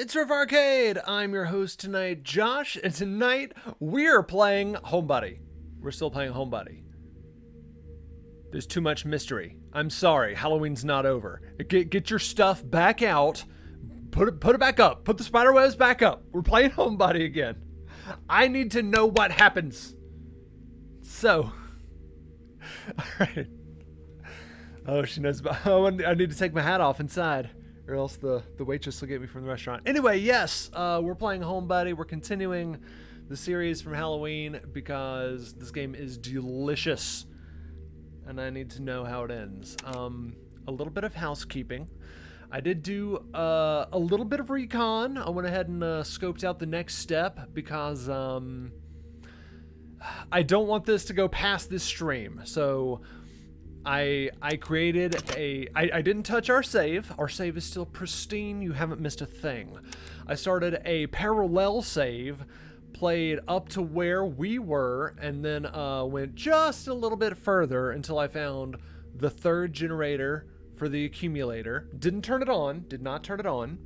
It's Riff Arcade! I'm your host tonight, Josh, and tonight we're playing Homebody. We're still playing Homebody. There's too much mystery. I'm sorry, Halloween's not over. Get your stuff back out. Put it back up. Put the spider webs back up. We're playing Homebody again. I need to know what happens. So, alright. Oh, she knows about. Oh, I need to take my hat off inside, or else the waitress will get me from the restaurant. Anyway, yes, we're playing Homebody. We're continuing the series from Halloween because this game is delicious, and I need to know how it ends. A little bit of housekeeping. I did do a little bit of recon. I went ahead and scoped out the next step because I don't want this to go past this stream. So I created I didn't touch our save. Our save is still pristine. You haven't missed a thing. I started a parallel save, played up to where we were, and then went just a little bit further until I found the third generator for the accumulator. Didn't turn it on. Did not turn it on.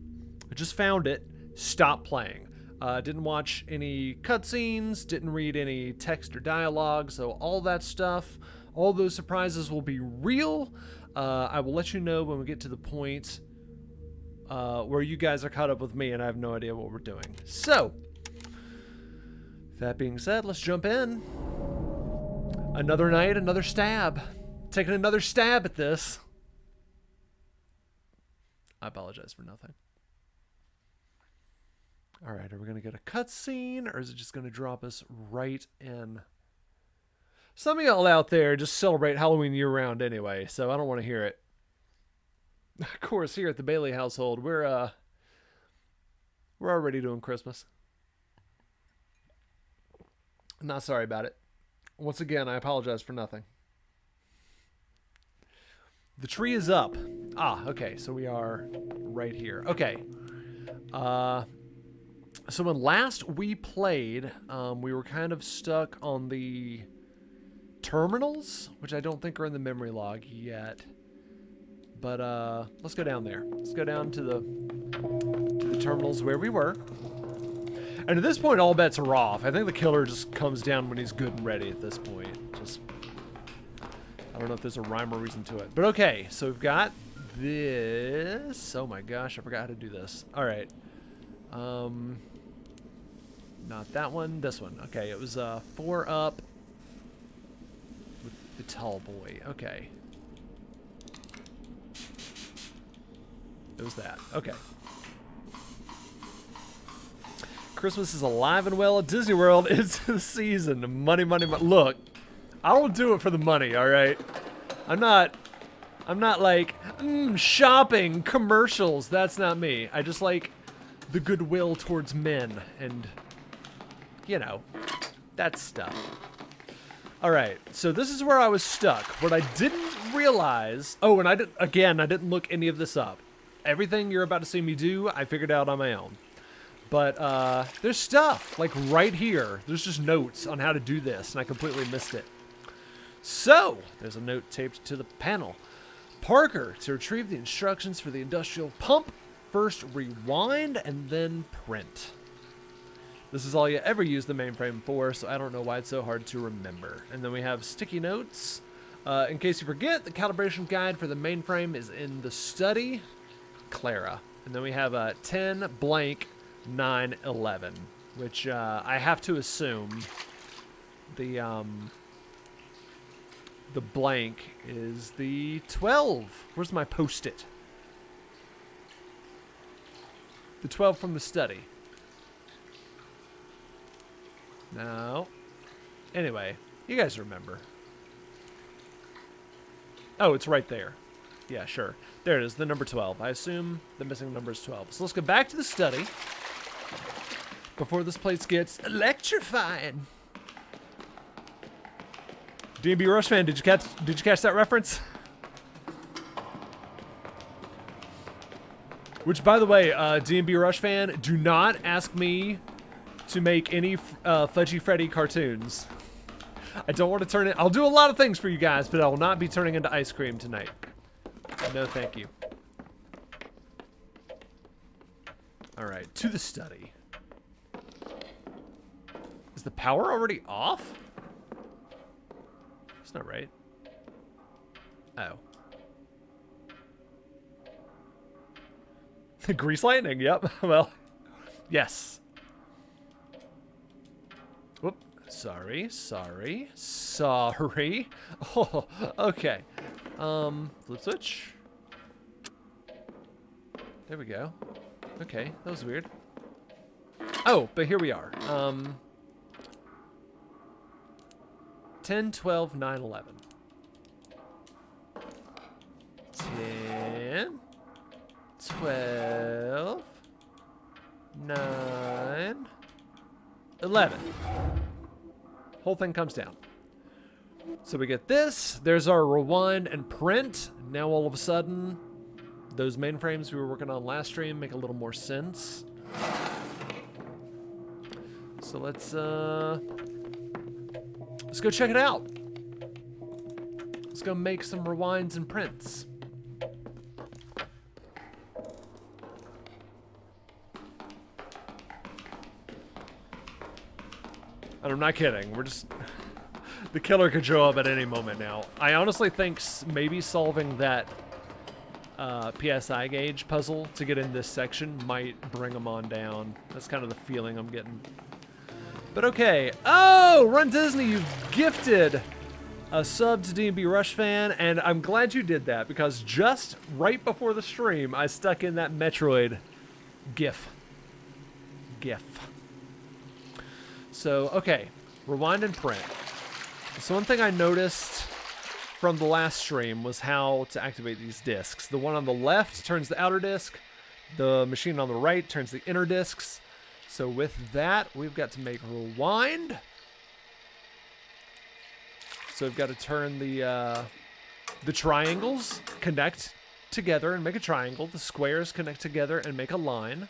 I just found it. Stopped playing. Didn't watch any cutscenes. Didn't read any text or dialogue. So all that stuff, all those surprises will be real. I will let you know when we get to the point where you guys are caught up with me and I have no idea what we're doing. So, that being said, let's jump in. Another night, another stab. Taking another stab at this. I apologize for nothing. All right, are we going to get a cutscene, or is it just going to drop us right in? Some of y'all out there just celebrate Halloween year-round anyway, so I don't want to hear it. Of course, here at the Bailey household, we're already doing Christmas. I'm not sorry about it. Once again, I apologize for nothing. The tree is up. Ah, okay, so we are right here. Okay. So when last we played, we were kind of stuck on the terminals, which I don't think are in the memory log yet. But let's go down there. Let's go down to the terminals where we were. And at this point, all bets are off. I think the killer just comes down when he's good and ready at this point. Just, I don't know if there's a rhyme or reason to it. But okay, so we've got this. Oh my gosh, I forgot how to do this. All right. Not that one, this one. Okay, it was 4 up with the tall boy. Okay. It was that. Okay. Christmas is alive and well at Disney World. It's the season. Money, money, money. Look, I don't do it for the money, all right? I'm not like, shopping, commercials. That's not me. I just like the goodwill towards men and, you know, that stuff. All right, so this is where I was stuck. What I didn't realize... Oh, and I didn't look any of this up. Everything you're about to see me do, I figured out on my own. But there's stuff, like right here. There's just notes on how to do this, and I completely missed it. So, there's a note taped to the panel. Parker, to retrieve the instructions for the industrial pump, first rewind and then print. This is all you ever use the mainframe for, so I don't know why it's so hard to remember. And then we have sticky notes. In case you forget, the calibration guide for the mainframe is in the study. Clara. And then we have 10 blank 911, which I have to assume the blank is the 12. Where's my post-it? The 12 from the study. No. Anyway, you guys remember. Oh, it's right there. Yeah, sure. There it is, the number 12. I assume the missing number is 12. So let's go back to the study before this place gets electrifying. D&B Rush fan, did you catch that reference? Which, by the way, D&B Rush fan, do not ask me to make any Fudgy Freddy cartoons. I don't want to turn it. I'll do a lot of things for you guys, but I will not be turning into ice cream tonight. No, thank you. Alright, to the study. Is the power already off? That's not right. Oh. Grease lightning, yep. Well, yes. Whoop. Sorry. Oh, okay. Flip switch. There we go. Okay, that was weird. Oh, but here we are. 10, 12, 9, 11. 10, 12, 9, 11. Whole thing comes down. So we get this. There's our rewind and print. Now all of a sudden, those mainframes we were working on last stream make a little more sense. So let's go check it out. Let's go make some rewinds and prints. And I'm not kidding. We're just... the killer could show up at any moment now. I honestly think maybe solving that PSI gauge puzzle to get in this section might bring them on down. That's kind of the feeling I'm getting. But okay. Oh, Run Disney, you've gifted a sub to D&B Rush Fan, and I'm glad you did that because just right before the stream, I stuck in that Metroid GIF. So, okay, rewind and print. So one thing I noticed from the last stream was how to activate these discs. The one on the left turns the outer disc. The machine on the right turns the inner discs. So with that, we've got to make rewind. So we've got to turn the triangles connect together and make a triangle. The squares connect together and make a line.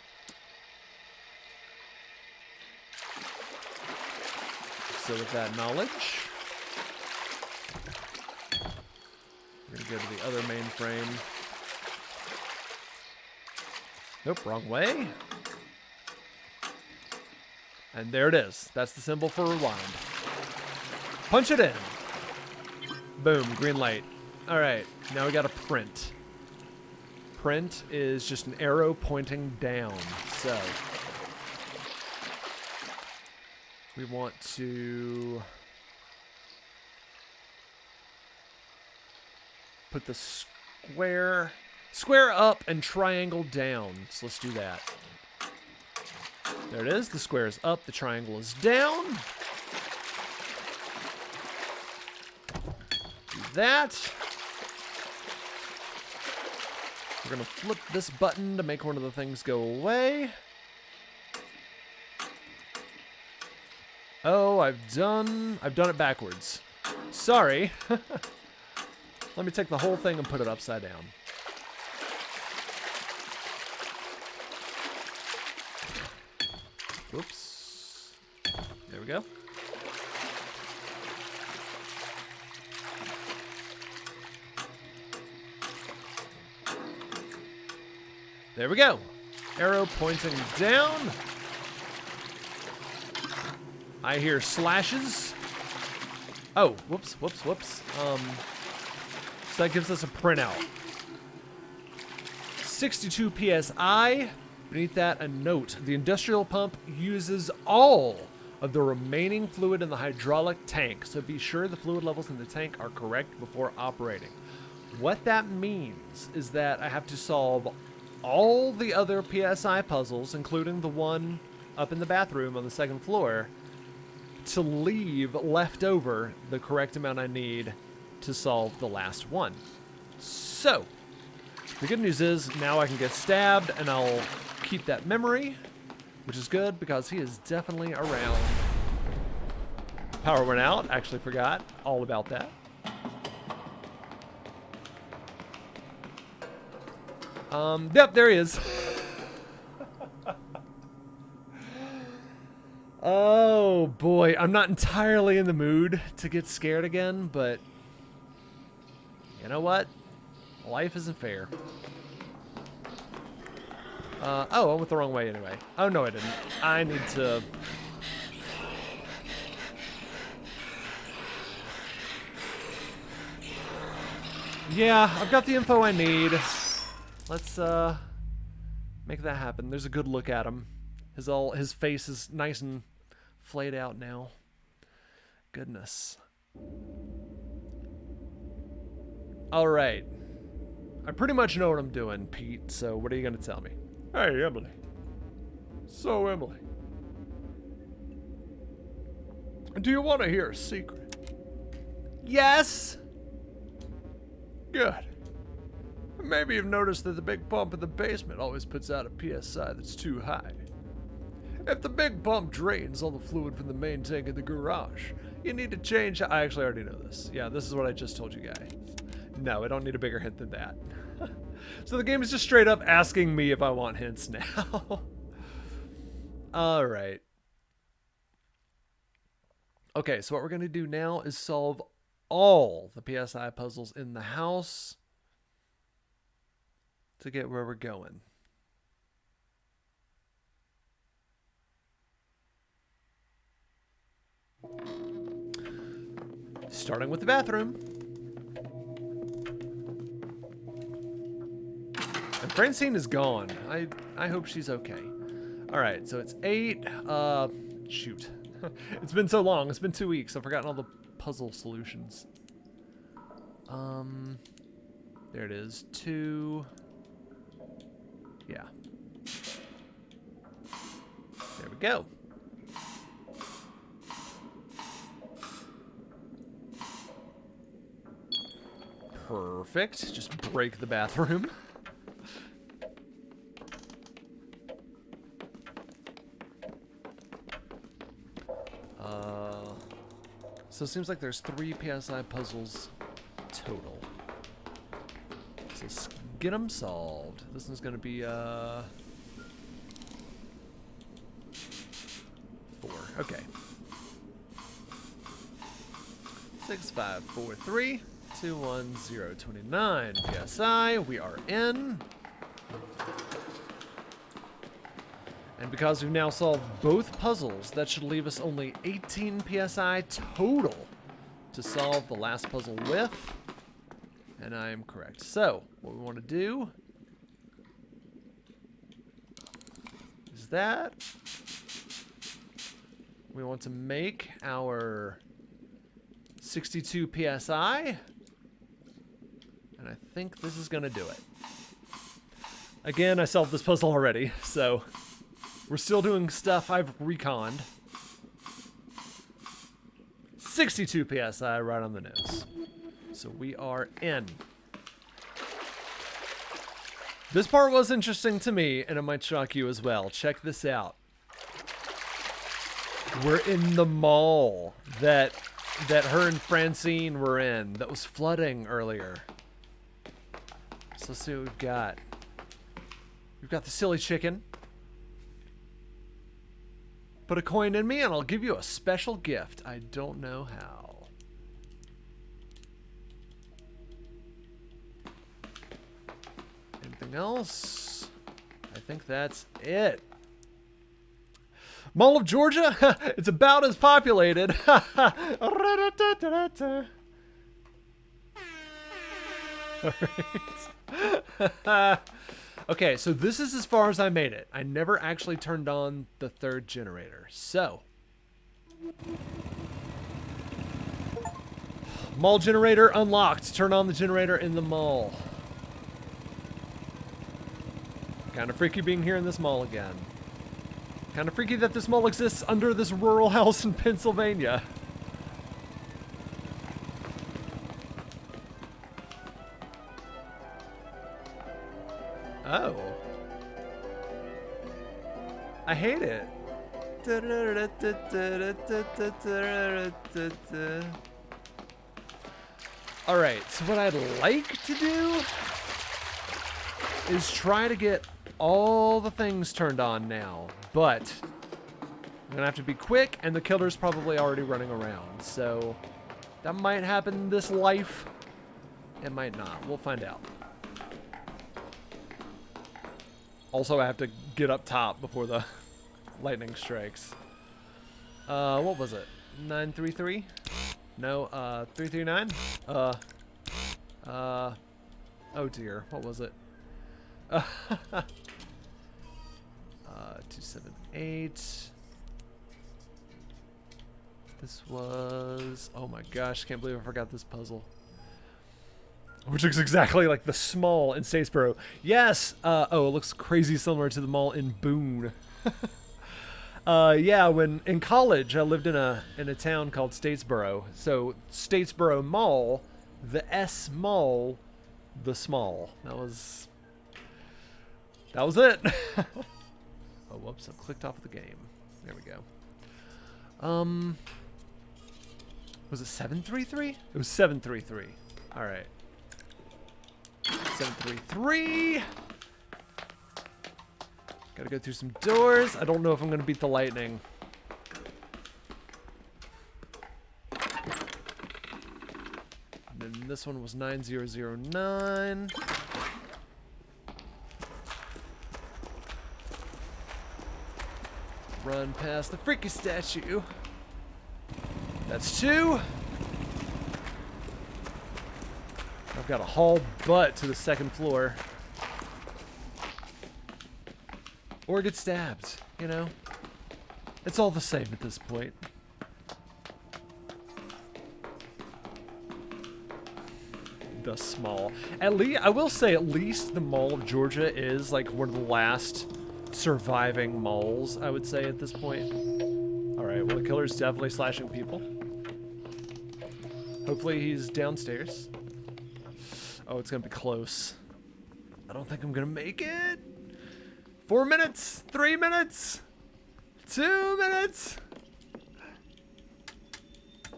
So with that knowledge, we're going to go to the other mainframe. Nope, wrong way. And there it is. That's the symbol for rewind. Punch it in. Boom, green light. All right, now we got to print. Print is just an arrow pointing down. So we want to put the square up and triangle down. So let's do that. There it is. The square is up. The triangle is down. Do that. We're going to flip this button to make one of the things go away. Oh, I've done it backwards. Sorry. Let me take the whole thing and put it upside down. Whoops. There we go. There we go. Arrow pointing down. I hear slashes. Oh, whoops. So that gives us a printout. 62 PSI. Beneath that, a note. The industrial pump uses all of the remaining fluid in the hydraulic tank, so be sure the fluid levels in the tank are correct before operating. What that means is that I have to solve all the other PSI puzzles, including the one up in the bathroom on the second floor, to leave left over the correct amount I need to solve the last one. So, the good news is now I can get stabbed and I'll keep that memory, which is good because he is definitely around. Power went out. Actually forgot all about that. Yep, there he is. Oh boy, I'm not entirely in the mood to get scared again, but you know what? Life isn't fair. Oh, I went the wrong way anyway. Oh, no, I didn't. I need to... Yeah, I've got the info I need. Let's, make that happen. There's a good look at him. His face is nice and flayed out now. Goodness. Alright. I pretty much know what I'm doing, Pete, so what are you going to tell me? Hey, Emily. So, Emily. Do you want to hear a secret? Yes! Good. Maybe you've noticed that the big pump in the basement always puts out a PSI that's too high. If the big pump drains all the fluid from the main tank in the garage, you need to change... I actually already know this. Yeah, this is what I just told you guys. No, I don't need a bigger hint than that. So the game is just straight up asking me if I want hints now. Alright. Okay, so what we're going to do now is solve all the PSI puzzles in the house to get where we're going. Starting with the bathroom. And Francine is gone. I hope she's okay. Alright, so it's 8. Shoot. It's been so long. It's been 2 weeks. I've forgotten all the puzzle solutions. There it is. 2. Yeah. There we go. Perfect. Just break the bathroom. So it seems like there's 3 PSI puzzles total. So let's get them solved. This one's gonna be 4. Okay. 6, 5, 4, 3, 2, 1, 0, 29 PSI. We are in. And because we've now solved both puzzles, that should leave us only 18 PSI total to solve the last puzzle with. And I am correct. So, what we want to do is that we want to make our 62 PSI. And I think this is going to do it. Again, I solved this puzzle already, so... We're still doing stuff I've reconned. 62 PSI right on the nose. So we are in. This part was interesting to me, and it might shock you as well. Check this out. We're in the mall that her and Francine were in, that was flooding earlier. So let's see what we've got. We've got the silly chicken. Put a coin in me and I'll give you a special gift. I don't know how. Anything else? I think that's it. Mall of Georgia? It's about as populated. Alright. Okay, so this is as far as I made it. I never actually turned on the 3rd generator. So, mall generator unlocked. Turn on the generator in the mall. Kind of freaky being here in this mall again. Kind of freaky that this mall exists under this rural house in Pennsylvania. Oh. I hate it. Alright, so what I'd like to do is try to get all the things turned on now, but I'm gonna have to be quick, and the killer's probably already running around, so that might happen this life. It might not. We'll find out. Also, I have to get up top before the lightning strikes. What was it? 933? No, 339? Oh dear, what was it? 278. This was... Oh my gosh, can't believe I forgot this puzzle. Which looks exactly like the small in Statesboro. Yes! Oh, it looks crazy similar to the mall in Boone. Yeah, when in college, I lived in a town called Statesboro. So, Statesboro Mall, the S Mall, the small. That was it. Oh, whoops, I clicked off the game. There we go. Was it 733? It was 733. All right. 733. Gotta go through some doors. I don't know if I'm gonna beat the lightning. And then this one was 9009. Run past the freaky statue. That's 2. I've got to haul butt to the 2nd floor. Or get stabbed, you know? It's all the same at this point. The small. At least, I will say, at least the Mall of Georgia is like one of the last surviving malls, I would say, at this point. Alright, well, the killer's definitely slashing people. Hopefully he's downstairs. Oh, it's gonna be close. I don't think I'm gonna make it. 4 minutes, 3 minutes, 2 minutes.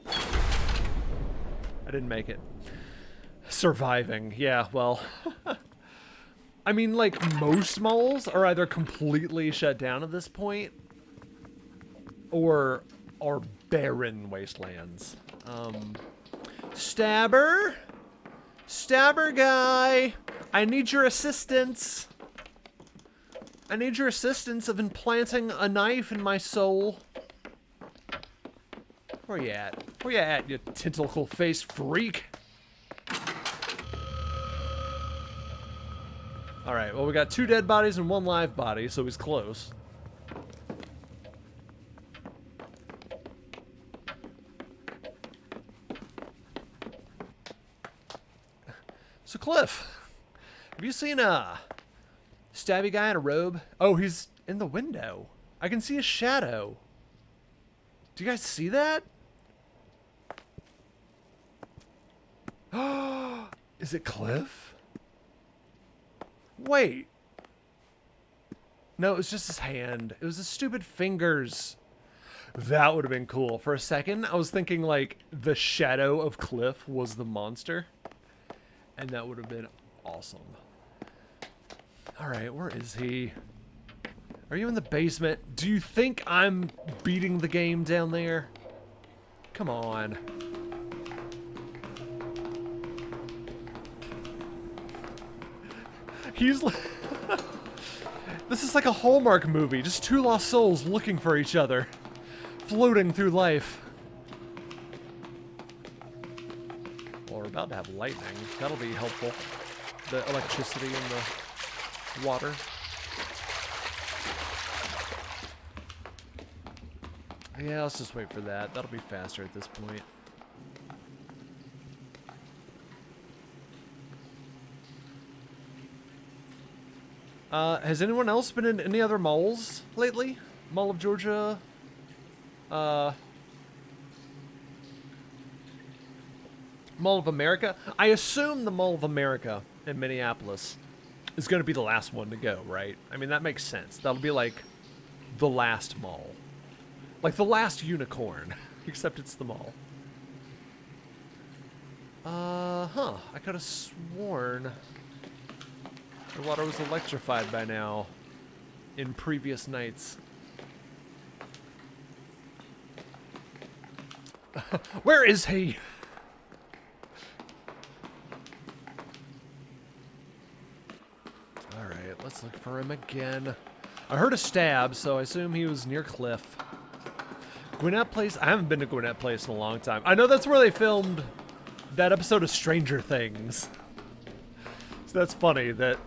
I didn't make it. Surviving, yeah, well. I mean, like, most malls are either completely shut down at this point or are barren wastelands. Stabber? Stabber guy! I need your assistance. I need your assistance of implanting a knife in my soul. Where you at? Where you at, you tentacle-faced freak? Alright, well, we got 2 dead bodies and 1 live body, so he's close. So, Cliff, have you seen a stabby guy in a robe? Oh, he's in the window. I can see his shadow. Do you guys see that? Is it Cliff? Wait. No, it was just his hand. It was his stupid fingers. That would have been cool. For a second, I was thinking, like, the shadow of Cliff was the monster. And that would have been awesome. Alright, where is he? Are you in the basement? Do you think I'm beating the game down there? Come on. He's like... This is like a Hallmark movie. Just 2 lost souls looking for each other. Floating through life. Well, we're about to have lightning. That'll be helpful. The electricity and the water. Yeah, let's just wait for that. That'll be faster at this point. Has anyone else been in any other malls lately? Mall of Georgia? Mall of America? I assume the Mall of America in Minneapolis is going to be the last one to go, right? I mean, that makes sense. That'll be like the last mall. Like the last unicorn, except it's the mall. I could have sworn the water was electrified by now in previous nights. Where is he? Alright, Let's look for him again. I heard a stab, so I assume he was near Cliff. Gwinnett Place? I haven't been to Gwinnett Place in a long time. I know that's where they filmed that episode of Stranger Things. So that's funny that...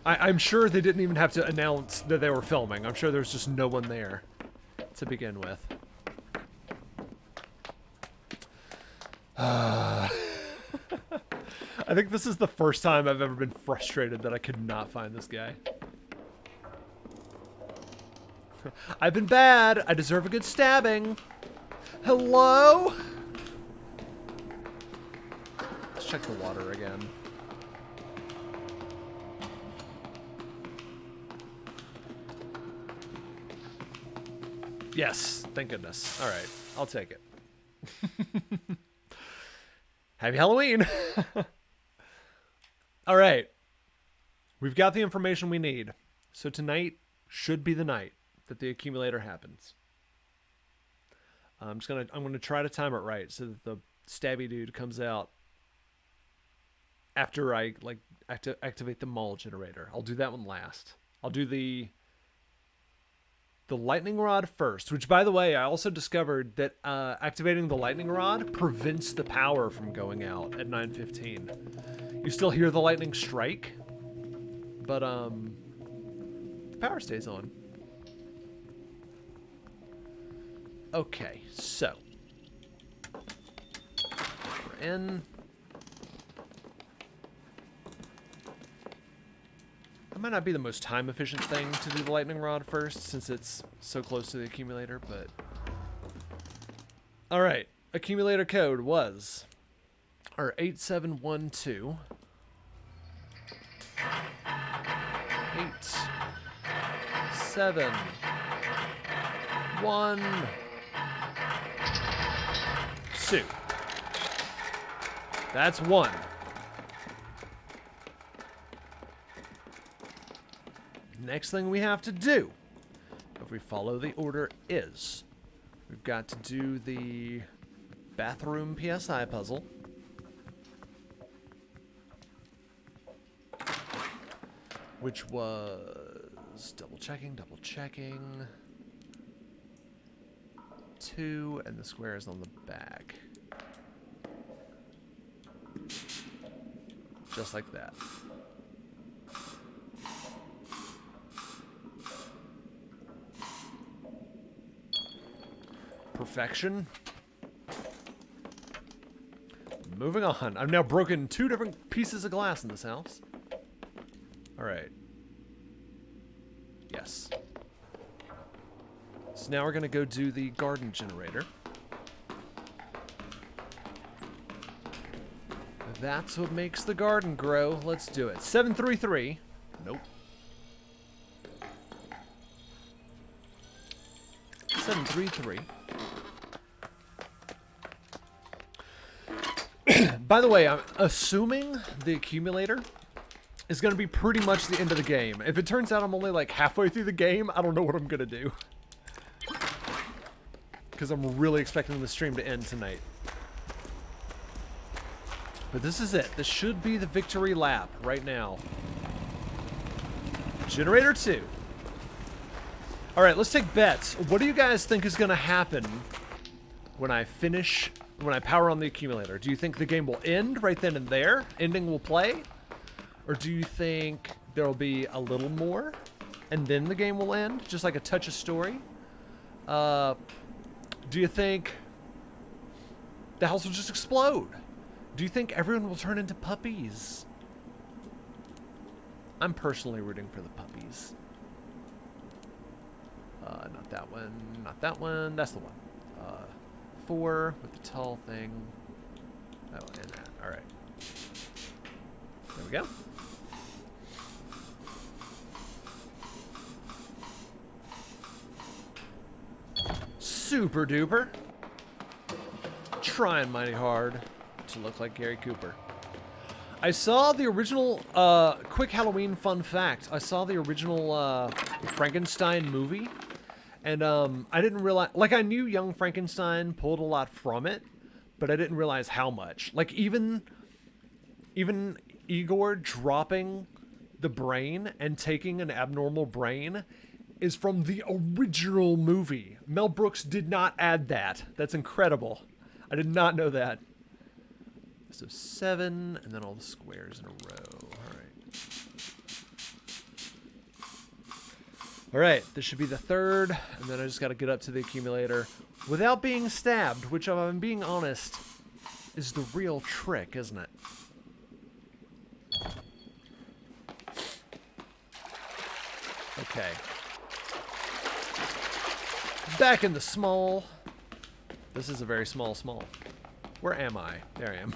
I'm sure they didn't even have to announce that they were filming. I'm sure there's just no one there to begin with. I think this is the first time I've ever been frustrated that I could not find this guy. I've been bad. I deserve a good stabbing. Hello? Let's check the water again. Yes, thank goodness. All right, I'll take it. Happy Halloween. All right. We've got the information we need. So tonight should be the night that the accumulator happens. I'm gonna try to time it right so that the stabby dude comes out after I activate the mall generator. I'll do that one last. I'll do the lightning rod first, which, by the way, I also discovered that activating the lightning rod prevents the power from going out at 9:15. You still hear the lightning strike, but the power stays on. Okay, so we're in. That might not be the most time-efficient thing to do the lightning rod first, since it's so close to the accumulator, but... Alright, accumulator code was... Or 8712... 8... 7... 1... 2. That's 1. Next thing we have to do, if we follow the order, is we've got to do the bathroom PSI puzzle, which was double checking 2, and the square is on the back, just like that. Perfection. Moving on. I've now broken 2 different pieces of glass in this house. Alright. Yes. So now we're going to go do the garden generator. That's what makes the garden grow. Let's do it. 733. Nope. 733. By the way, I'm assuming the accumulator is going to be pretty much the end of the game. If it turns out I'm only like halfway through the game, I don't know what I'm going to do. Because I'm really expecting the stream to end tonight. But this is it. This should be the victory lap right now. Generator 2. Alright, let's take bets. What do you guys think is going to happen when I power on the accumulator? Do you think the game will end right then and there? Ending will play? Or do you think there will be a little more and then the game will end? Just like a touch of story? Do you think the house will just explode? Do you think everyone will turn into puppies? I'm personally rooting for the puppies. Not that one. Not that one. That's the one. 4 with the tall thing. Oh, and that. Alright. There we go. Super duper. Trying mighty hard to look like Gary Cooper. I saw the original, quick Halloween fun fact. I saw the original Frankenstein movie. And I didn't realize, like, I knew Young Frankenstein pulled a lot from it, but I didn't realize how much. Like, even Igor dropping the brain and taking an abnormal brain is from the original movie. Mel Brooks did not add that. That's incredible. I did not know that. So 7, and then all the squares in a row. All right, this should be the 3rd, and then I just got to get up to the accumulator without being stabbed, which, if I'm being honest, is the real trick, isn't it? Okay. Back in the small. This is a very small. Where am I? There I am.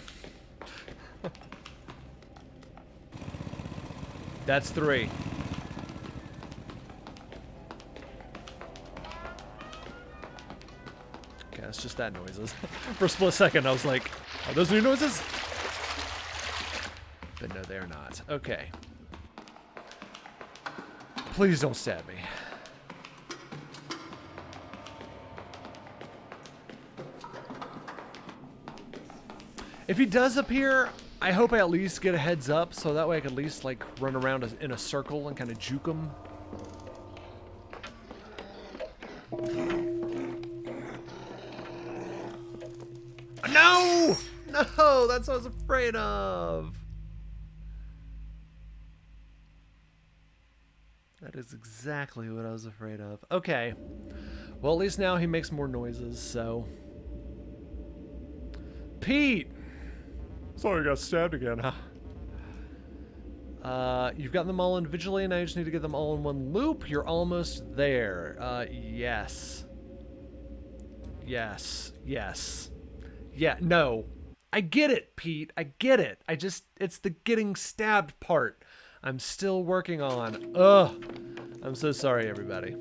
That's 3. Okay, that's just that noises. For a split second, I was like, are those new noises? But no, they're not. Okay. Please don't stab me. If he does appear, I hope I at least get a heads up, so that way I can at least like run around in a circle and kind of juke him. No! No, that's what I was afraid of. That is exactly what I was afraid of. Okay. Well, at least now he makes more noises, so. Pete! Sorry, I got stabbed again, huh? You've gotten them all individually, and now you just need to get them all in one loop. You're almost there. Yes. Yes. Yes. Yeah, no. I get it, Pete. I get it. It's the getting stabbed part I'm still working on. Ugh. I'm so sorry, everybody.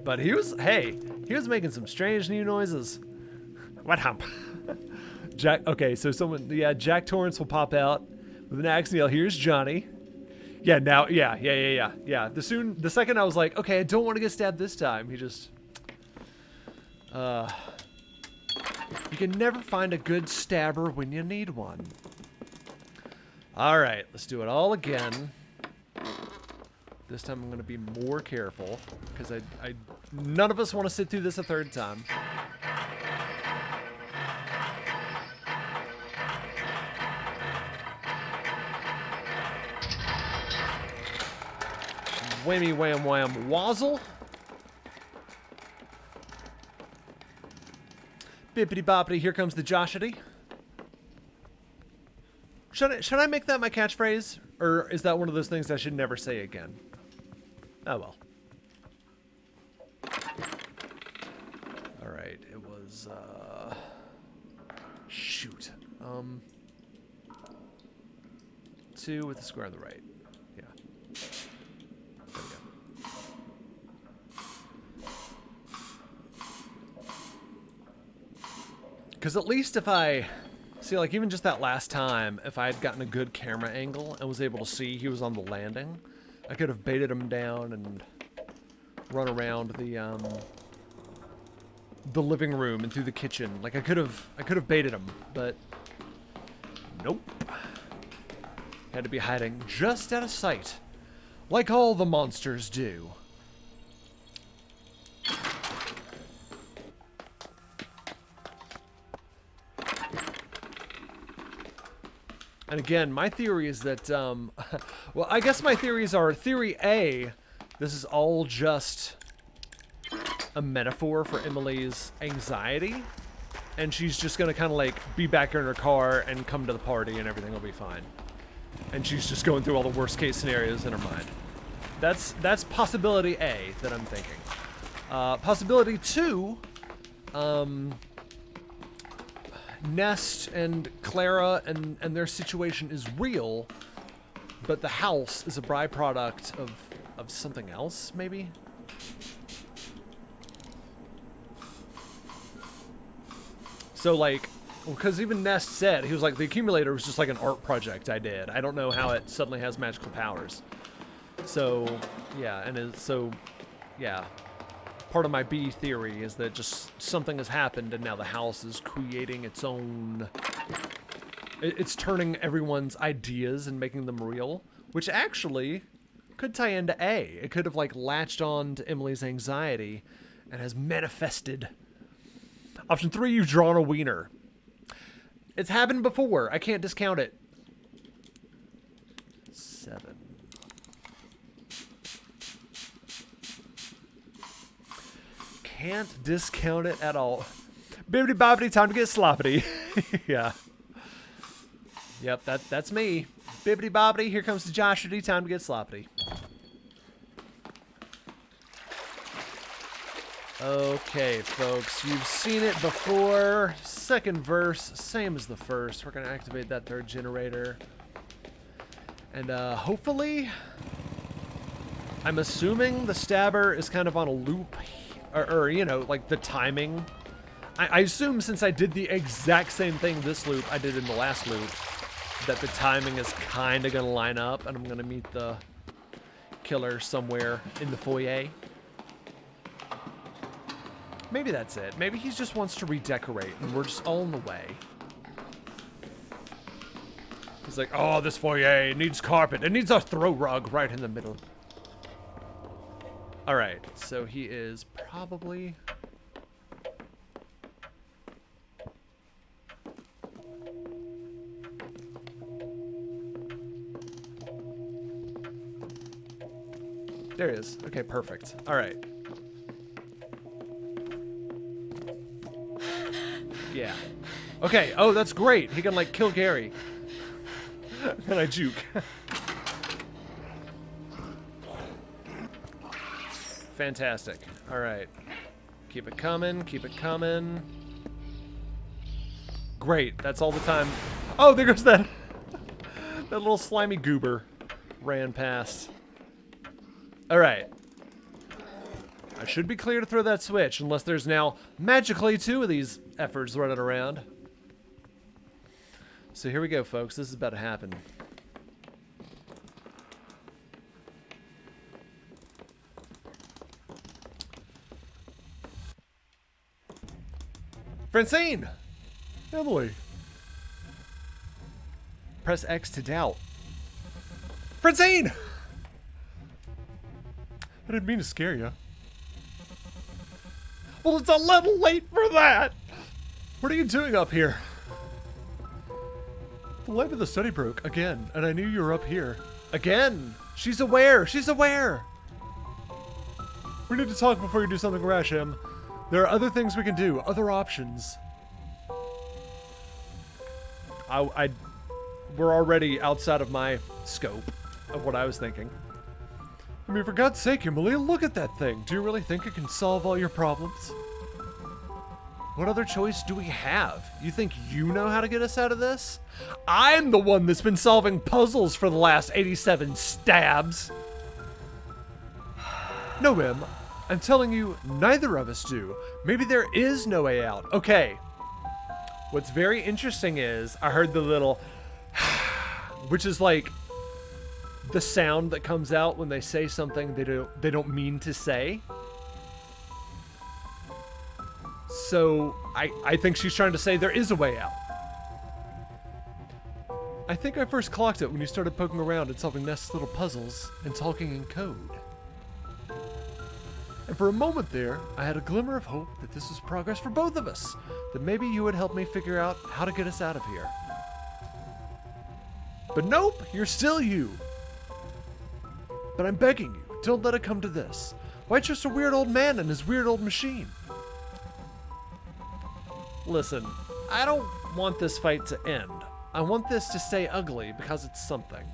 But he was making some strange new noises. What hump? Jack, okay, so Jack Torrance will pop out with an axe and yell, here's Johnny. Yeah, now, yeah. The second I was like, okay, I don't want to get stabbed this time. He just, you can never find a good stabber when you need one. All right, let's do it all again. This time I'm going to be more careful because none of us want to sit through this a 3rd time. Whammy wham wham wazzle. Bippity boppity, here comes the Joshity. Should I make that my catchphrase? Or is that one of those things I should never say again? Oh well. Alright, it was, shoot. 2 with the square on the right. Yeah. There we go. Because at least if I... See, like, even just that last time, if I had gotten a good camera angle and was able to see he was on the landing, I could have baited him down and run around the living room and through the kitchen. Like, I could have baited him, but nope. Had to be hiding just out of sight, like all the monsters do. And again, my theory is that, well, I guess my theories are, theory A, this is all just a metaphor for Emily's anxiety, and she's just gonna kind of like be back in her car and come to the party and everything will be fine. And she's just going through all the worst case scenarios in her mind. That's possibility A that I'm thinking. Possibility 2, Nest and Clara and their situation is real, but the house is a byproduct of something else, maybe? So, like, because even Nest said, he was like, the accumulator was just like an art project I did. I don't know how it suddenly has magical powers. So, yeah, yeah. Part of my B theory is that just something has happened and now the house is creating its own... It's turning everyone's ideas and making them real, which actually could tie into A. It could have like latched on to Emily's anxiety and has manifested. Option 3, you've drawn a wiener. It's happened before. I can't discount it. 7. Can't discount it at all. Bibbidi bobbidi, time to get sloppity. Yeah. Yep, that's me. Bibbidi bobbidi, here comes the Joshua, time to get sloppity. Okay, folks, you've seen it before. Second verse, same as the first. We're gonna activate that third generator. And hopefully, I'm assuming the stabber is kind of on a loop, or you know, like the timing. I assume since I did the exact same thing this loop I did in the last loop, that the timing is kind of gonna line up, and I'm gonna meet the killer somewhere in the foyer. Maybe that's it. Maybe he just wants to redecorate, and we're just all in the way. He's like, oh, this foyer needs carpet. It needs a throw rug right in the middle. All right, so he is probably... There he is. Okay, perfect. All right. Yeah. Okay. Oh, that's great. He can like kill Gary. Then I juke. Fantastic. All right. Keep it coming. Keep it coming. Great. That's all the time. Oh, there goes that. That little slimy goober ran past. All right. I should be clear to throw that switch, unless there's now magically 2 of these efforts running around. So here we go, folks. This is about to happen. Francine! Emily. Press X to doubt. Francine! I didn't mean to scare you. Well, it's a little late for that! What are you doing up here? The light of the study broke again, and I knew you were up here. Again! She's aware! She's aware! We need to talk before you do something rash, Em. There are other things we can do, other options. We're already outside of my scope of what I was thinking. I mean, for God's sake, Emily, look at that thing. Do you really think it can solve all your problems? What other choice do we have? You think you know how to get us out of this? I'm the one that's been solving puzzles for the last 87 stabs. No, Em. I'm telling you, neither of us do. Maybe there is no way out. Okay. What's very interesting is I heard the little which is like the sound that comes out when they say something they don't mean to say. So I think she's trying to say there is a way out. I think I first clocked it when you started poking around and solving Nest's little puzzles and talking in code. And for a moment there, I had a glimmer of hope that this was progress for both of us, that maybe you would help me figure out how to get us out of here. But nope, you're still you. But I'm begging you, don't let it come to this. Why trust a weird old man and his weird old machine? Listen, I don't want this fight to end. I want this to stay ugly because it's something.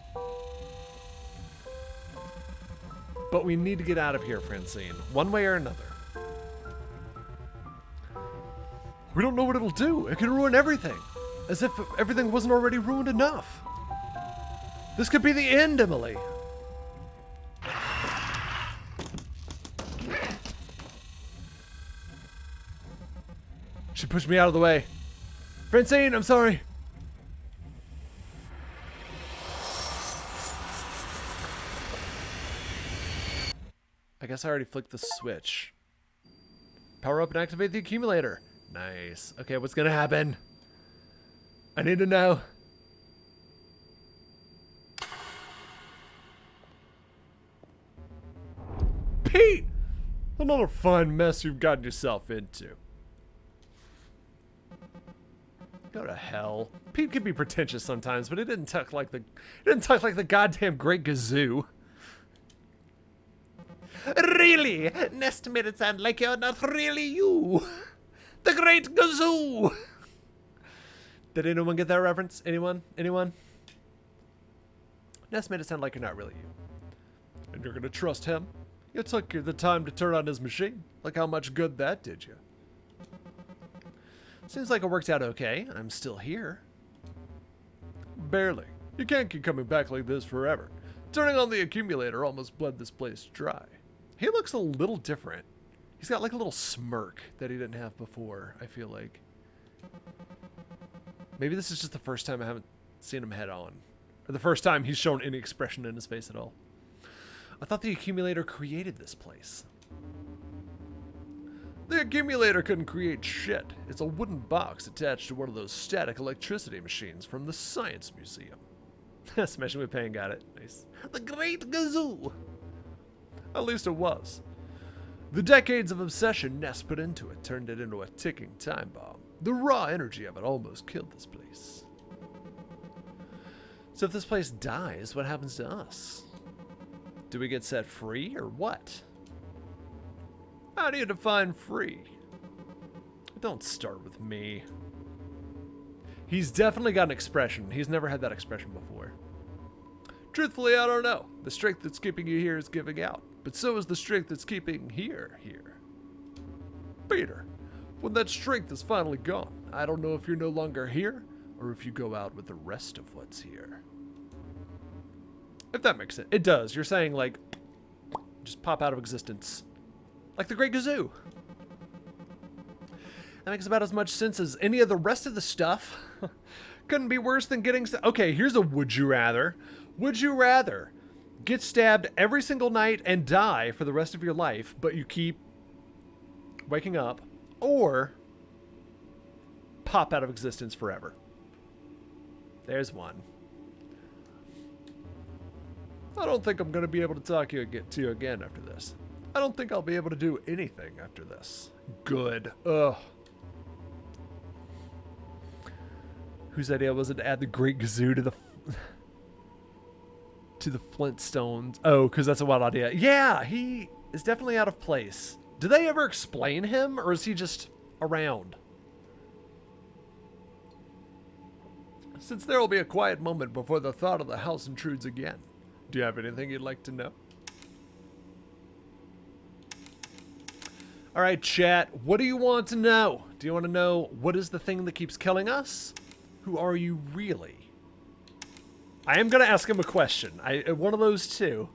But we need to get out of here, Francine, one way or another. We don't know what it'll do. It can ruin everything. As if everything wasn't already ruined enough. This could be the end, Emily. She pushed me out of the way. Francine, I'm sorry. I guess I already flicked the switch. Power up and activate the accumulator. Nice. Okay, what's gonna happen? I need to know. Pete! Another fine mess you've gotten yourself into. Go to hell. Pete can be pretentious sometimes, but it didn't talk like the goddamn Great Gazoo. Really? Nest made it sound like you're not really you. The Great Gazoo. Did anyone get that reference? Anyone? Anyone? Nest made it sound like you're not really you. And you're gonna trust him? You took the time to turn on his machine. Look how much good that did you. Seems like it worked out okay. I'm still here. Barely. You can't keep coming back like this forever. Turning on the accumulator almost bled this place dry. He looks a little different. He's got like a little smirk that he didn't have before, I feel like. Maybe this is just the first time I haven't seen him head on. Or the first time he's shown any expression in his face at all. I thought the accumulator created this place. The accumulator couldn't create shit. It's a wooden box attached to one of those static electricity machines from the Science Museum. Smashing with Pain got it. Nice. The Great Gazoo! At least it was. The decades of obsession Ness put into it turned it into a ticking time bomb. The raw energy of it almost killed this place. So if this place dies, what happens to us? Do we get set free or what? How do you define free? Don't start with me. He's definitely got an expression. He's never had that expression before. Truthfully, I don't know. The strength that's keeping you here is giving out. But so is the strength that's keeping here. Peter, when that strength is finally gone, I don't know if you're no longer here or if you go out with the rest of what's here. If that makes sense. It does. You're saying, like, just pop out of existence. Like the Great Gazoo. That makes about as much sense as any of the rest of the stuff. Couldn't be worse than getting... Okay, here's a would you rather. Would you rather get stabbed every single night and die for the rest of your life, but you keep waking up, or pop out of existence forever? There's one. I don't think I'm going to be able to talk to you again after this. I don't think I'll be able to do anything after this. Good. Ugh. Whose idea was it to add the Great Gazoo to the Flintstones? Oh, because that's a wild idea. Yeah, he is definitely out of place. Do they ever explain him, or is he just around? Since there will be a quiet moment before the thought of the house intrudes again, do you have anything you'd like to know? All right, chat. What do you want to know? Do you want to know what is the thing that keeps killing us? Who are you really? I am going to ask him a question. One of those two.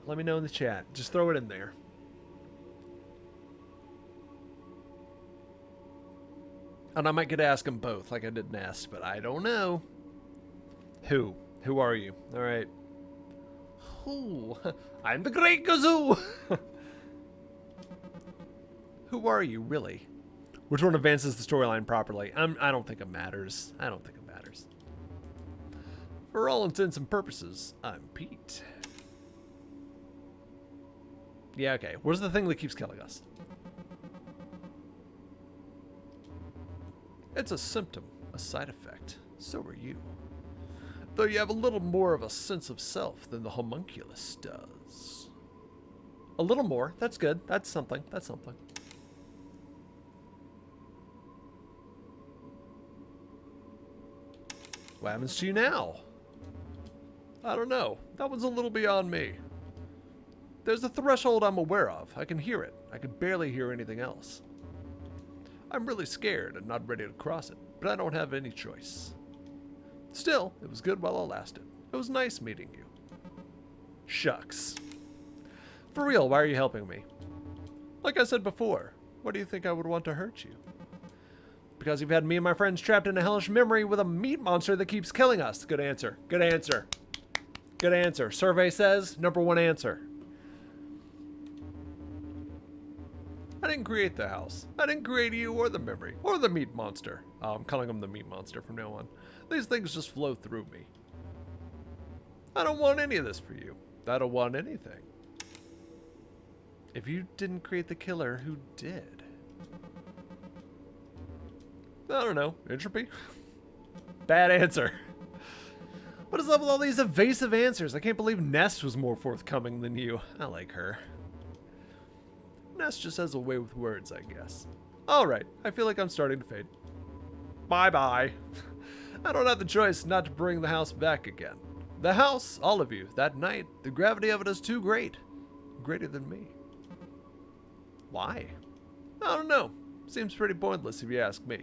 Let me know in the chat. Just throw it in there. And I might get to ask them both like I did Nest, but I don't know. Who? Who are you? All right. Who? I'm the Great Gazoo! Who are you, really? Which one advances the storyline properly? I don't think it matters. I don't think it matters. For all intents and purposes, I'm Pete. Yeah, okay. What's the thing that keeps killing us? It's a symptom, a side effect. So are you. Though you have a little more of a sense of self than the homunculus does. A little more. That's good. That's something. That's something. What happens to you now? I don't know. That one's a little beyond me. There's a threshold I'm aware of. I can hear it. I can barely hear anything else. I'm really scared and not ready to cross it, but I don't have any choice. Still, it was good while it lasted. It was nice meeting you. Shucks. For real, why are you helping me? Like I said before, why do you think I would want to hurt you? Because you've had me and my friends trapped in a hellish memory with a meat monster that keeps killing us. Good answer. Good answer. Good answer. Survey says #1 answer. I didn't create the house. I didn't create you or the memory or the meat monster. I'm calling him the meat monster from now on. These things just flow through me. I don't want any of this for you. I don't want anything. If you didn't create the killer, who did? I don't know. Entropy? Bad answer. What is up with all these evasive answers? I can't believe Nest was more forthcoming than you. I like her. Nest just has a way with words, I guess. Alright, I feel like I'm starting to fade. Bye-bye. I don't have the choice not to bring the house back again. The house, all of you, that night, the gravity of it is too great. Greater than me. Why? I don't know. Seems pretty pointless if you ask me.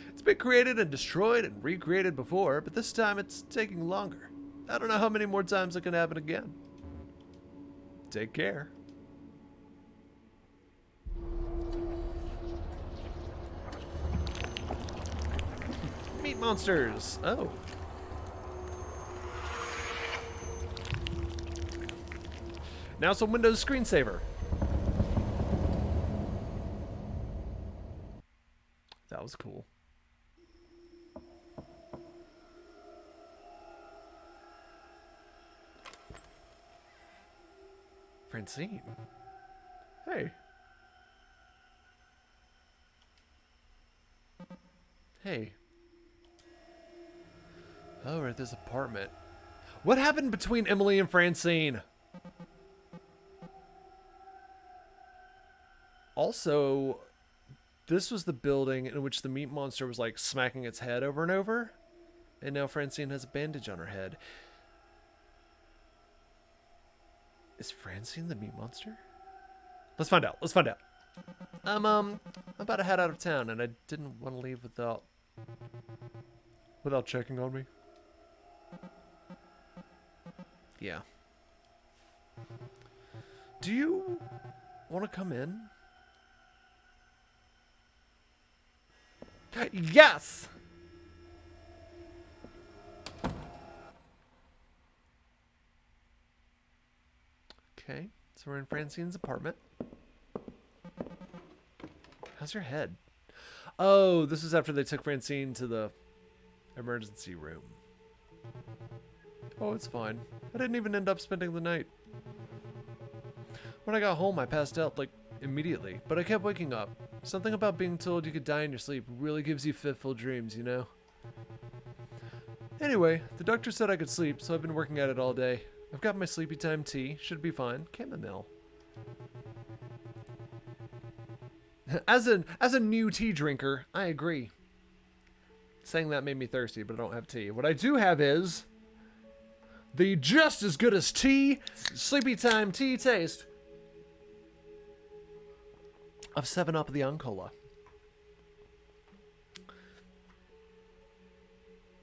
It's been created and destroyed and recreated before, but this time it's taking longer. I don't know how many more times it can happen again. Take care. Meat monsters. Oh. Now it's a Windows screensaver. That was cool. Francine. Hey. Hey. Oh, we're at this apartment. What happened between Emily and Francine? Also, this was the building in which the meat monster was like smacking its head over and over. And now Francine has a bandage on her head. Is Francine the meat monster? Let's find out. Let's find out. I'm about to head out of town and I didn't want to leave without checking on me. Yeah. Do you want to come in? Yes! Okay, so we're in Francine's apartment. How's your head? Oh, this was after they took Francine to the emergency room. Oh, it's fine. I didn't even end up spending the night. When I got home, I passed out, like, immediately, but I kept waking up. Something about being told you could die in your sleep really gives you fitful dreams, you know? Anyway, the doctor said I could sleep, so I've been working at it all day. I've got my sleepy time tea. Should be fine. Chamomile. As a new tea drinker, I agree. Saying that made me thirsty, but I don't have tea. What I do have is the just as good as tea, sleepy time tea taste of 7-Up the Uncola.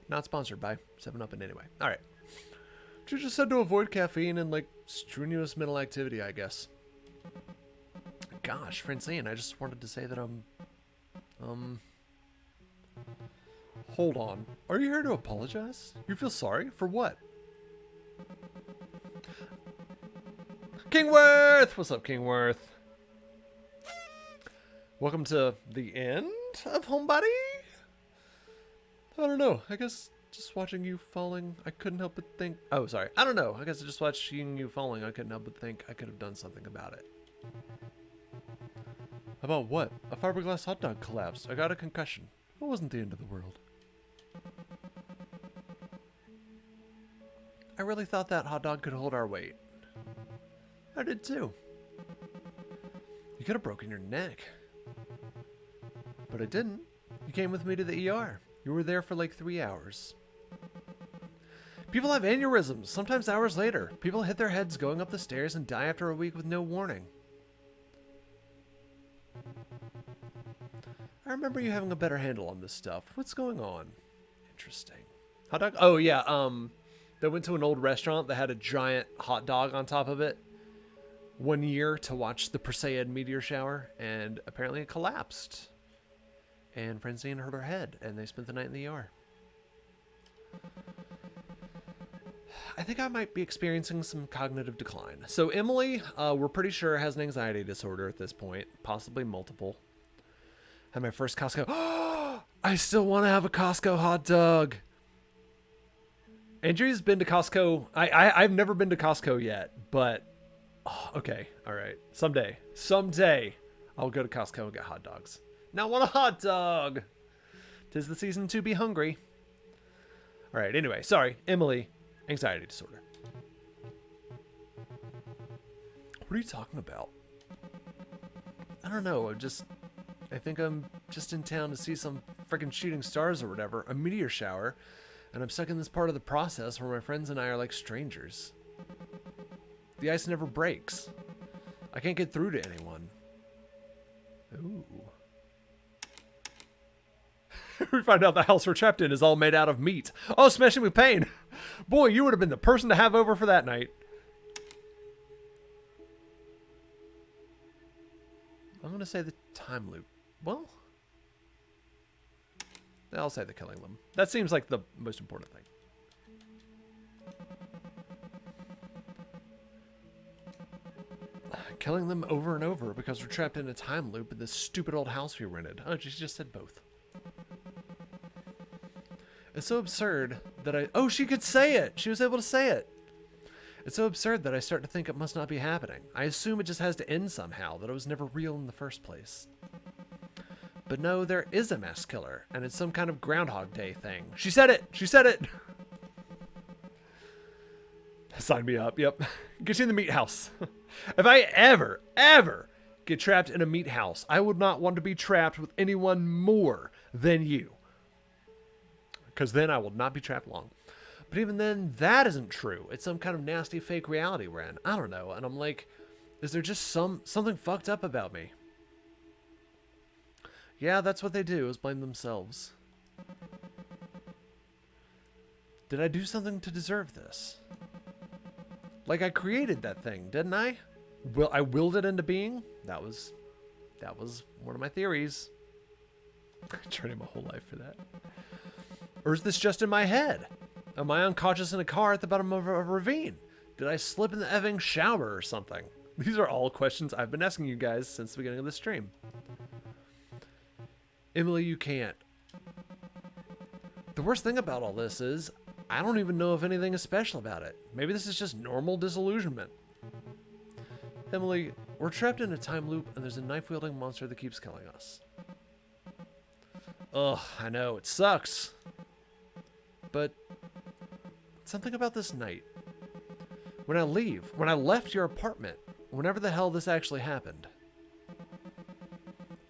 Not sponsored by 7-Up in any way. Alright. You just said to avoid caffeine and, like, strenuous mental activity, I guess. Gosh, Francine, I just wanted to say that hold on. Are you here to apologize? You feel sorry? For what? Kingworth! What's up, Kingworth? Welcome to the end of Homebody? I don't know. I guess just watching you falling, I couldn't help but think... Oh, sorry. I don't know. I guess just watching you falling, I couldn't help but think I could have done something about it. About what? A fiberglass hot dog collapsed. I got a concussion. It wasn't the end of the world. I really thought that hot dog could hold our weight. I did too. You could have broken your neck. But I didn't. You came with me to the ER. You were there for like 3 hours. People have aneurysms, sometimes hours later. People hit their heads going up the stairs and die after a week with no warning. I remember you having a better handle on this stuff. What's going on? Interesting. Hot dog? Oh, yeah. They went to an old restaurant that had a giant hot dog on top of it 1 year to watch the Perseid meteor shower, and apparently it collapsed. And Francine hurt her head, and they spent the night in the ER. I think I might be experiencing some cognitive decline. So Emily, we're pretty sure has an anxiety disorder at this point, possibly multiple. Had my first Costco. I still want to have a Costco hot dog. Andrea's been to Costco. I've never been to Costco yet, but okay, all right. Someday, I'll go to Costco and get hot dogs. Now I want a hot dog. 'Tis the season to be hungry. All right. Anyway, sorry, Emily, anxiety disorder. What are you talking about? I don't know. I think I'm just in town to see some freaking shooting stars or whatever, a meteor shower, and I'm stuck in this part of the process where my friends and I are like strangers. The ice never breaks. I can't get through to anyone. Ooh. We find out the house we're trapped in is all made out of meat. Oh, smashing with pain. Boy, you would have been the person to have over for that night. I'm going to say the time loop. Well, I'll say the killing them. That seems like the most important thing. Killing them over and over because we're trapped in a time loop in this stupid old house we rented. Oh, she just said both. It's so absurd that oh, she could say it. She was able to say it. It's so absurd that I start to think it must not be happening. I assume it just has to end somehow, that it was never real in the first place. But no, there is a mass killer, and it's some kind of Groundhog Day thing. She said it! She said it! Sign me up, yep. Get you in the meat house. If I ever get trapped in a meat house, I would not want to be trapped with anyone more than you. Because then I will not be trapped long. But even then, that isn't true. It's some kind of nasty fake reality we're in. I don't know. And I'm like, is there just something fucked up about me? Yeah, that's what they do, is blame themselves. Did I do something to deserve this? Like I created that thing, didn't I? Well, I willed it into being? That was one of my theories. Training my whole life for that. Or is this just in my head? Am I unconscious in a car at the bottom of a ravine? Did I slip in the effing shower or something? These are all questions I've been asking you guys since the beginning of the stream. Emily, you can't. The worst thing about all this is, I don't even know if anything is special about it. Maybe this is just normal disillusionment. Emily, we're trapped in a time loop and there's a knife-wielding monster that keeps killing us. Ugh, I know, it sucks. But something about this night. When I left your apartment, whenever the hell this actually happened,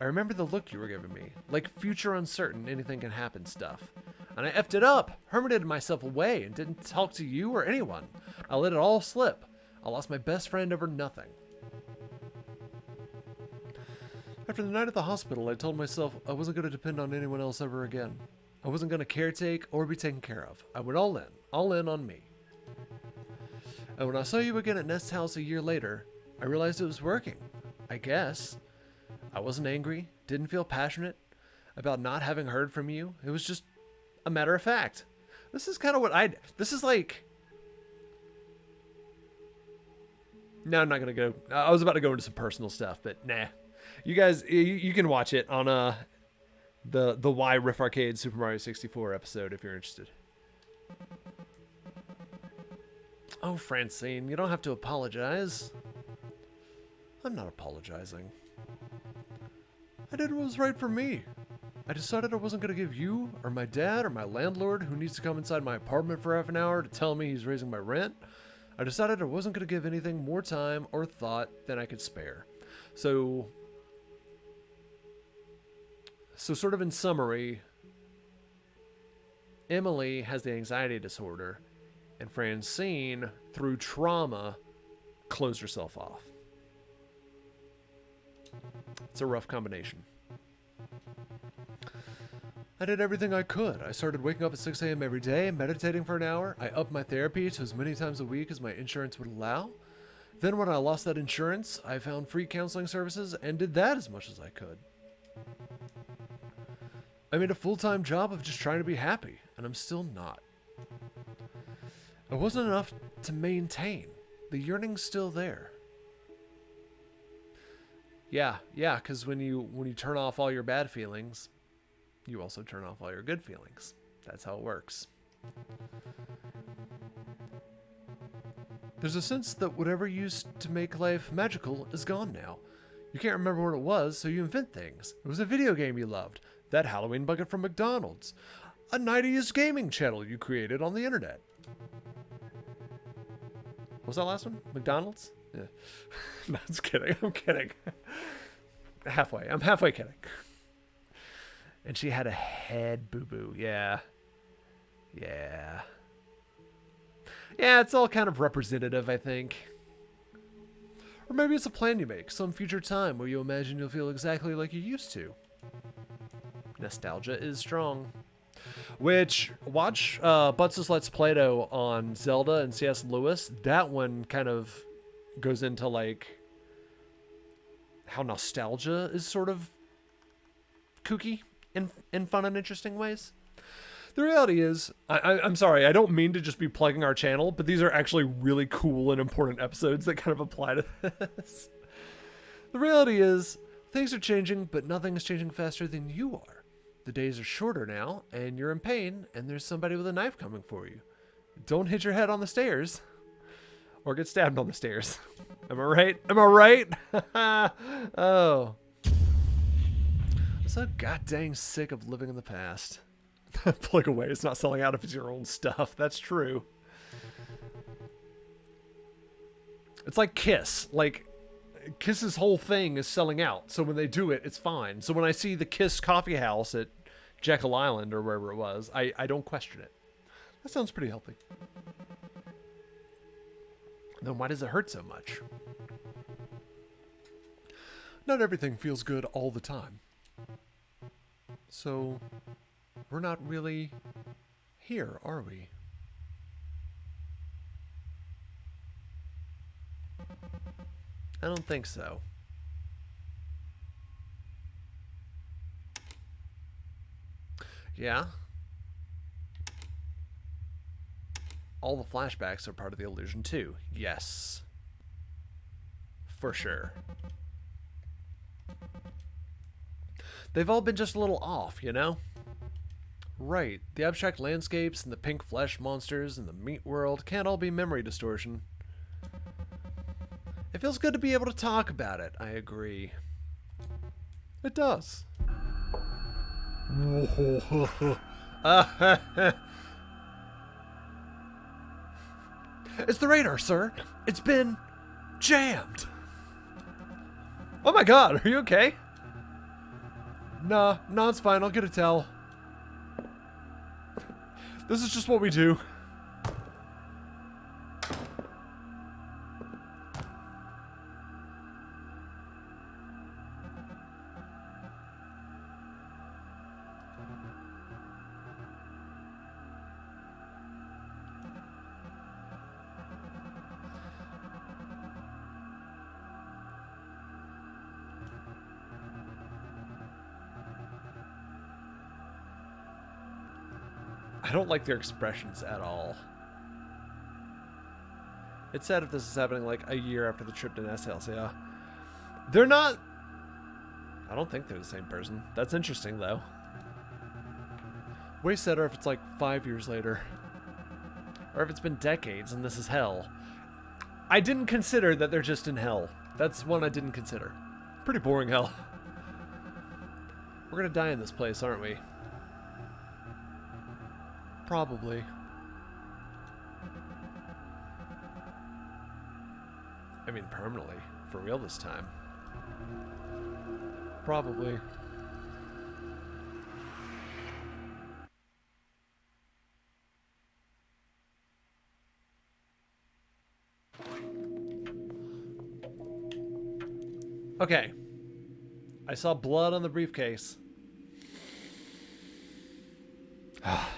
I remember the look you were giving me, like future uncertain, anything can happen stuff. And I effed it up, hermited myself away, and didn't talk to you or anyone. I let it all slip. I lost my best friend over nothing. After the night at the hospital, I told myself I wasn't going to depend on anyone else ever again. I wasn't going to caretake or be taken care of. I went all in on me. And when I saw you again at Nest's house a year later, I realized it was working. I guess. I wasn't angry, didn't feel passionate about not having heard from you. It was just a matter of fact. This is kind of what this is like. No, I'm not going to go. I was about to go into some personal stuff, but nah. You guys, you can watch it on the Why Riff Arcade Super Mario 64 episode if you're interested. Oh, Francine, you don't have to apologize. I'm not apologizing. I did what was right for me. I decided I wasn't going to give you, or my dad, or my landlord, who needs to come inside my apartment for half an hour to tell me he's raising my rent. I decided I wasn't going to give anything more time or thought than I could spare. So sort of in summary, Emily has the anxiety disorder, and Francine, through trauma, closed herself off. It's a rough combination. I did everything I could. I started waking up at 6 a.m. every day, meditating for an hour. I upped my therapy to as many times a week as my insurance would allow. Then when I lost that insurance, I found free counseling services and did that as much as I could. I made a full-time job of just trying to be happy, and I'm still not. It wasn't enough to maintain. The yearning's still there. Yeah, because when you turn off all your bad feelings, you also turn off all your good feelings. That's how it works. There's a sense that whatever used to make life magical is gone now. You can't remember what it was, so you invent things. It was a video game you loved, that Halloween bucket from McDonald's, a 90s gaming channel you created on the internet. What was that last one? McDonald's? Yeah. No, I'm just kidding. I'm kidding. Halfway. I'm halfway kidding. And she had a head boo-boo. Yeah. Yeah. Yeah, it's all kind of representative, I think. Or maybe it's a plan you make, some future time where you imagine you'll feel exactly like you used to. Nostalgia is strong. Which, watch Butts' Let's Play-Doh on Zelda and C.S. Lewis. That one kind of goes into, like, how nostalgia is sort of kooky in fun and interesting ways. The reality is, I'm sorry, I don't mean to just be plugging our channel, but these are actually really cool and important episodes that kind of apply to this. The reality is, things are changing, but nothing is changing faster than you are. The days are shorter now, and you're in pain, and there's somebody with a knife coming for you. Don't hit your head on the stairs, or get stabbed on the stairs. Am I right? Am I right? Oh. I'm so goddamn sick of living in the past. Plug away. It's not selling out if it's your own stuff. That's true. It's like Kiss. Like, Kiss's whole thing is selling out. So when they do it, it's fine. So when I see the Kiss coffee house at Jekyll Island or wherever it was, I don't question it. That sounds pretty healthy. Then why does it hurt so much? Not everything feels good all the time. So we're not really here, are we? I don't think so. Yeah. All the flashbacks are part of the illusion too. Yes. For sure. They've all been just a little off, you know? Right. The abstract landscapes and the pink flesh monsters and the meat world can't all be memory distortion. It feels good to be able to talk about it, I agree. It does. It's the radar, sir. It's been jammed. Oh my god, are you okay? Nah, it's fine. I'll get a towel. This is just what we do. I don't like their expressions at all. It's sad if this is happening like a year after the trip to Nest House, yeah. They're not... I don't think they're the same person. That's interesting, though. Way sadder if it's like 5 years later. Or if it's been decades and this is hell. I didn't consider that they're just in hell. That's one I didn't consider. Pretty boring hell. We're gonna die in this place, aren't we? Probably. I mean, permanently. For real this time. Probably. Okay. I saw blood on the briefcase.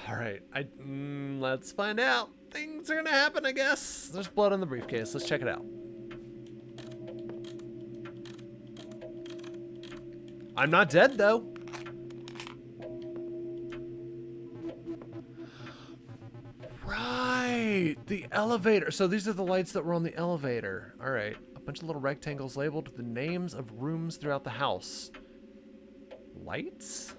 All right, let's find out. Things are gonna happen, I guess. There's blood on the briefcase. Let's check it out. I'm not dead, though. Right, the elevator. So these are the lights that were on the elevator. All right, a bunch of little rectangles labeled with the names of rooms throughout the house. Lights?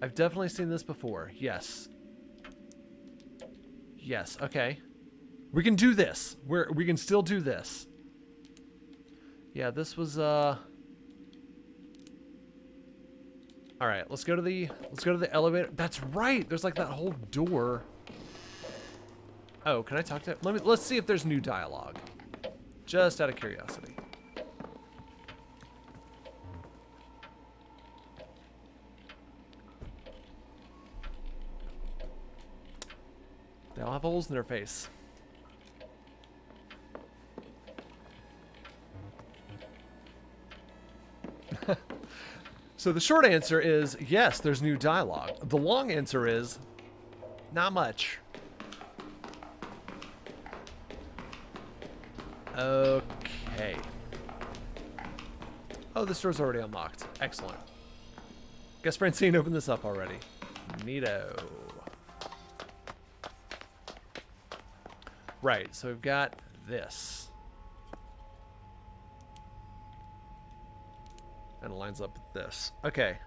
I've definitely seen this before. Yes. Yes, okay. We can do this. We can still do this. Yeah, this was All right, let's go to the elevator. That's right. There's like that whole door. Oh, can I talk to let's see if there's new dialogue. Just out of curiosity. They all have holes in their face. So the short answer is yes, there's new dialogue. The long answer is not much. Okay. Oh, this door's already unlocked. Excellent. Guess Francine opened this up already. Neato. Right, so we've got this. And it lines up with this. Okay.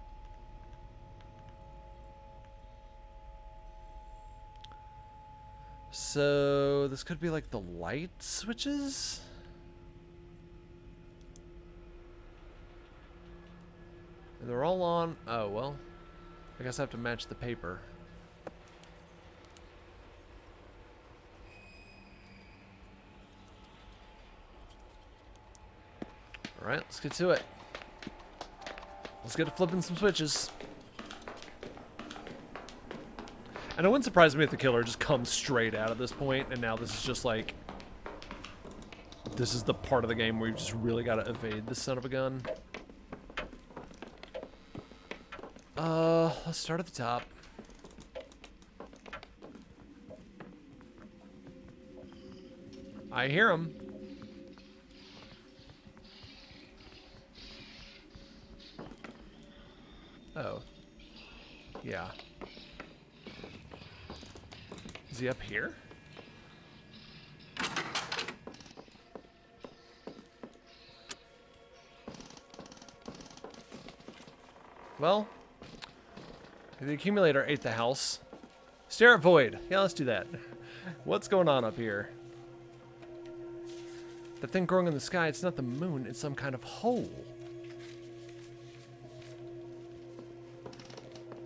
So this could be like the light switches? And they're all on. Oh, well. I guess I have to match the paper. Alright, let's get to it. Let's get to flipping some switches. And it wouldn't surprise me if the killer just comes straight out at this point, and now this is just like... This is the part of the game where you just really gotta evade this son of a gun. Let's start at the top. I hear him. Oh. Yeah. Is he up here? Well, the accumulator ate the house. Stare at void. Yeah, let's do that. What's going on up here? The thing growing in the sky, it's not the moon, it's some kind of hole.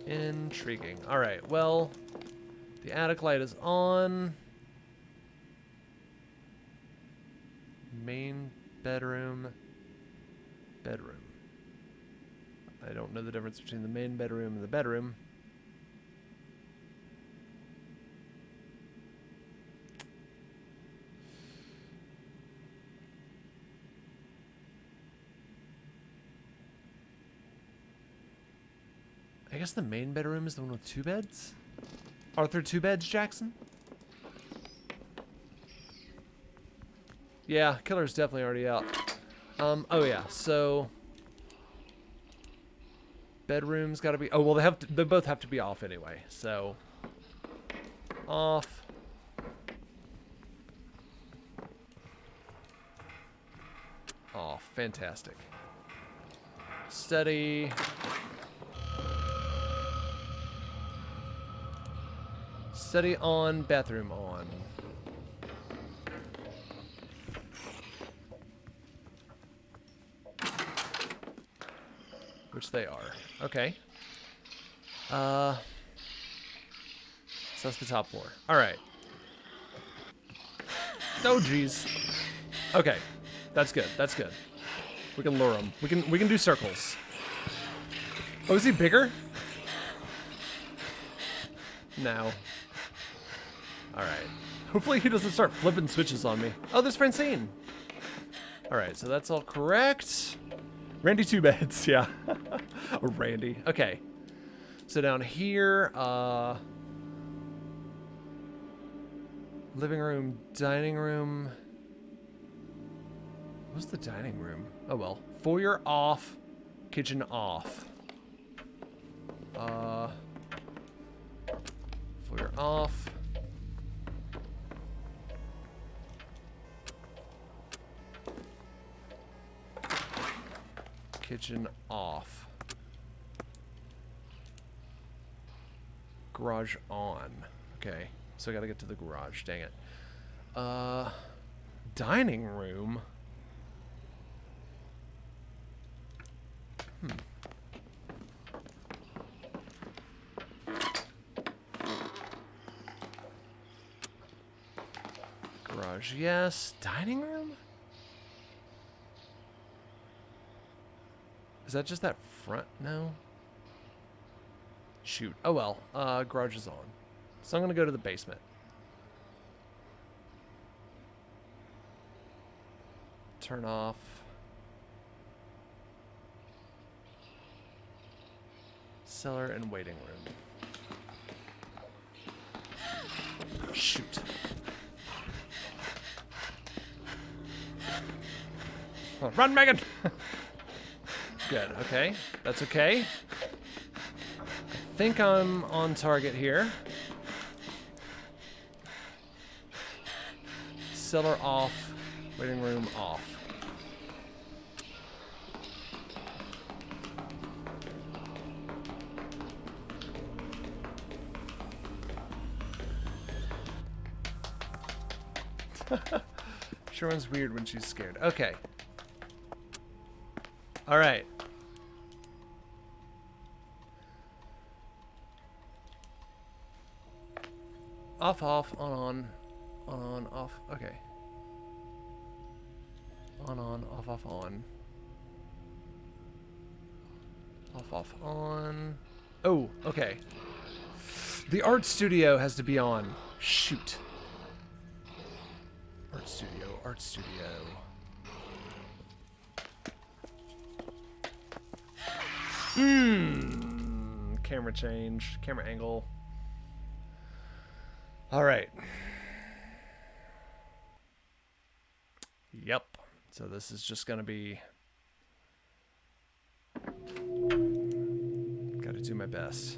Intriguing. Alright, well, the attic light is on. Main bedroom. Bedroom. I don't know the difference between the main bedroom and the bedroom. I guess the main bedroom is the one with 2 beds? Are there 2 beds, Jackson? Yeah, killer's definitely already out. Oh yeah, so... Bedroom's gotta be... Oh, well, they both have to be off anyway, so... Off. Off, fantastic. Steady. Steady on, bathroom on. Which they are. Okay. So that's the top floor. Alright. Oh, jeez. Okay. That's good. That's good. We can lure him. We can do circles. Oh, is he bigger? No. Alright. Hopefully he doesn't start flipping switches on me. Oh, there's Francine. Alright, so that's all correct. Randy 2 beds, yeah. Randy. Okay. So down here, living room, dining room. What's the dining room? Oh well. Foyer off, kitchen off. Foyer off. Kitchen off. Garage on. Okay. So I gotta get to the garage. Dang it. Dining room. Garage, yes. Dining room? Is that just that front? No. Shoot. Oh well. Garage is on. So I'm gonna go to the basement. Turn off. Cellar and waiting room. Shoot. Oh, run, Megan! Good, okay. That's okay. I think I'm on target here. Cellar off. Waiting room off. Sure one's weird when she's scared. Okay. Alright. Off, off, on, off. Okay. On, off, off, on. Off, off, on. Oh, okay. The art studio has to be on. Shoot. Art studio, art studio. Camera change, camera angle. All right. Yep. So this is just gonna be. Gotta do my best.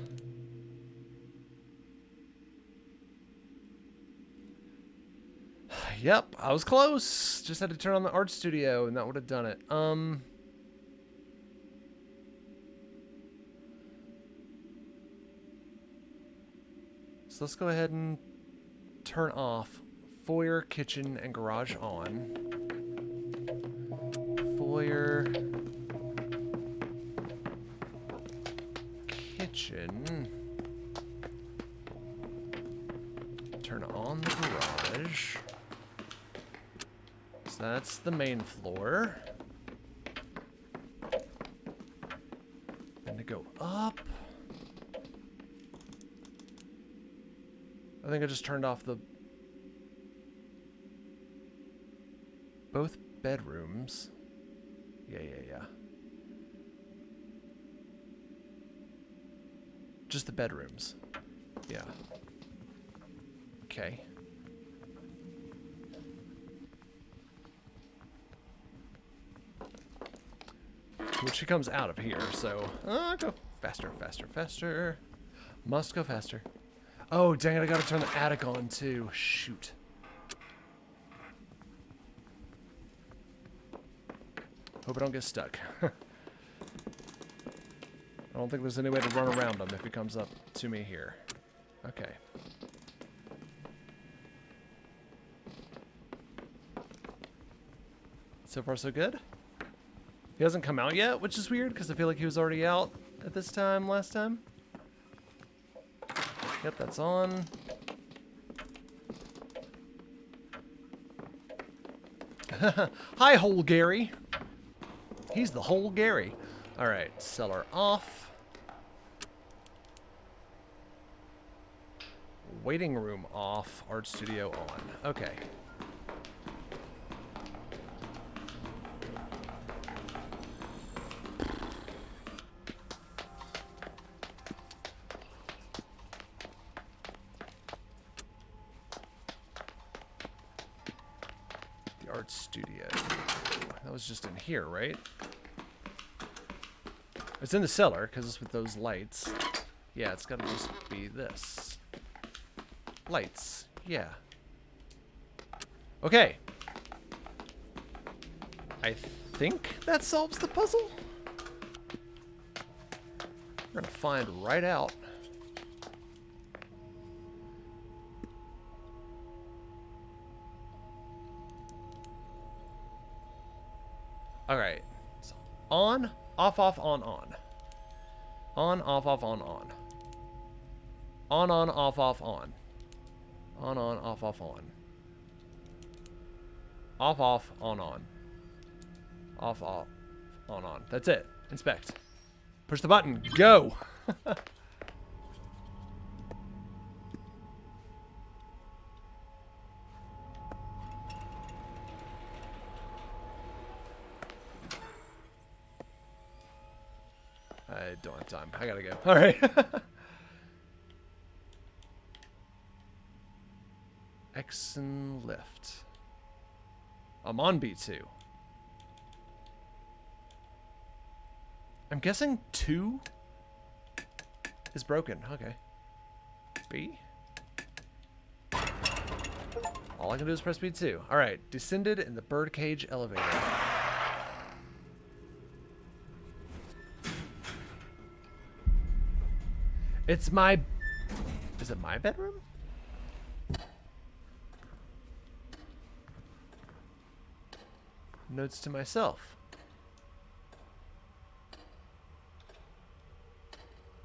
Yep, I was close. Just had to turn on the art studio and that would have done it. So let's go ahead and turn off foyer, kitchen, and garage on. Foyer, kitchen. Turn on the garage. So that's the main floor. And to go up. I think I just turned off the both bedrooms. Yeah. Just the bedrooms. Yeah. Okay. Which she comes out of here, so go faster, faster, faster. Must go faster. Oh, dang it, I gotta turn the attic on too. Shoot. Hope I don't get stuck. I don't think there's any way to run around him if he comes up to me here. Okay. So far, so good. He hasn't come out yet, which is weird because I feel like he was already out at this time last time. Yep, that's on. Hi, Hole Gary. He's the Hole Gary. All right, cellar off. Waiting room off. Art studio on. Okay. Art studio. That was just in here, right? It's in the cellar because it's with those lights. Yeah, it's gotta just be this. Lights. Yeah. Okay. I think that solves the puzzle. We're gonna find right out. Alright. So on, off, off, on, on. On, off, off, on, on. On, off, off, on. On, off, off, on. Off, off, on, on. Off, off, on. That's it. Inspect. Push the button. Go! I don't have time. I gotta go. Alright. X and lift. I'm on B2. I'm guessing 2 is broken. Okay. B. All I can do is press B2. Alright. Descended in the birdcage elevator. It's my... Is it my bedroom? Notes to myself.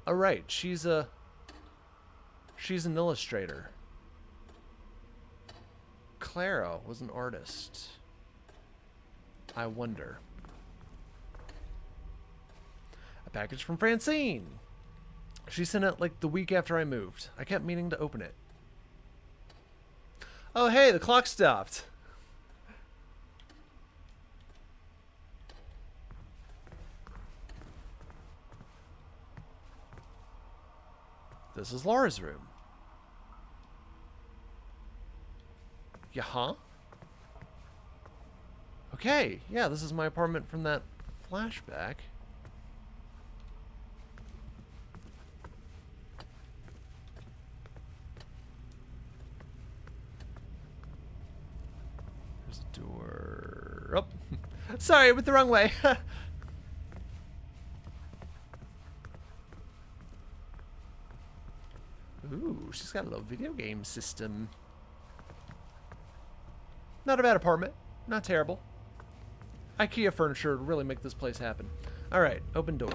Oh, right. She's an illustrator. Clara was an artist. I wonder. A package from Francine. She sent it like the week after I moved. I kept meaning to open it. Oh, hey, the clock stopped. This is Laura's room. Yeah, huh? Okay, yeah, this is my apartment from that flashback. There's a door. Oh, sorry, I went the wrong way. Ooh, she's got a little video game system. Not a bad apartment. Not terrible. IKEA furniture would really make this place happen. Alright, open door.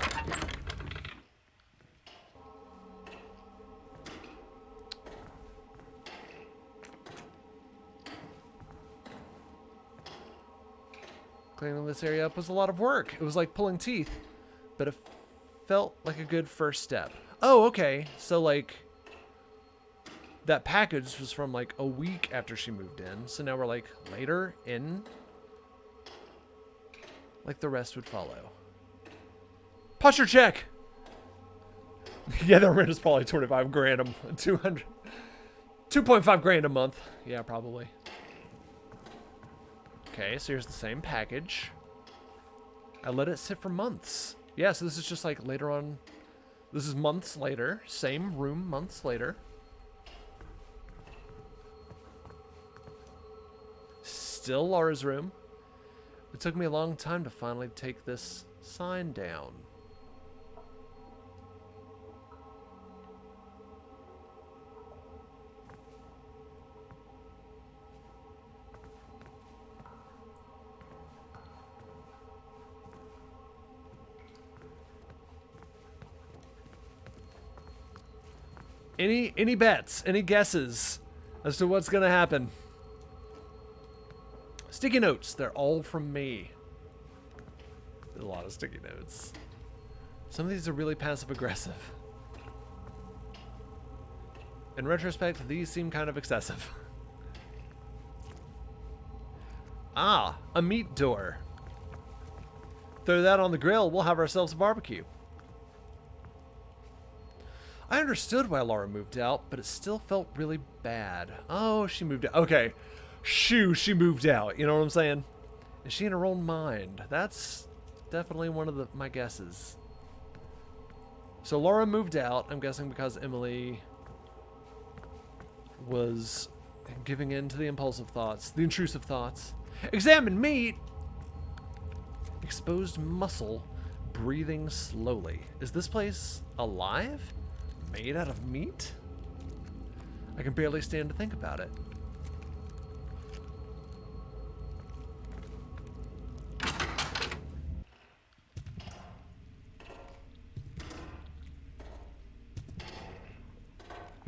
Cleaning this area up was a lot of work. It was like pulling teeth, but it felt like a good first step. Oh, okay. So, like... that package was from like a week after she moved in. So now we're like later in. Like the rest would follow. Posture check! Yeah, the rent is probably 25 grand a month. 2.5 grand a month. Yeah, probably. Okay, so here's the same package. I let it sit for months. Yeah, so this is just like later on. This is months later. Same room, months later. Still Laura's room. It took me a long time to finally take this sign down. Any bets? Any guesses as to what's gonna happen? Sticky notes. They're all from me. There's a lot of sticky notes. Some of these are really passive-aggressive. In retrospect, these seem kind of excessive. Ah, a meat door. Throw that on the grill, we'll have ourselves a barbecue. I understood why Laura moved out, but it still felt really bad. Oh, she moved out. Okay. Shoo, she moved out. You know what I'm saying? Is she in her own mind? That's definitely one of my guesses. So Laura moved out, I'm guessing because Emily was giving in to the impulsive thoughts, the intrusive thoughts. Examine meat! Exposed muscle, breathing slowly. Is this place alive? Made out of meat? I can barely stand to think about it.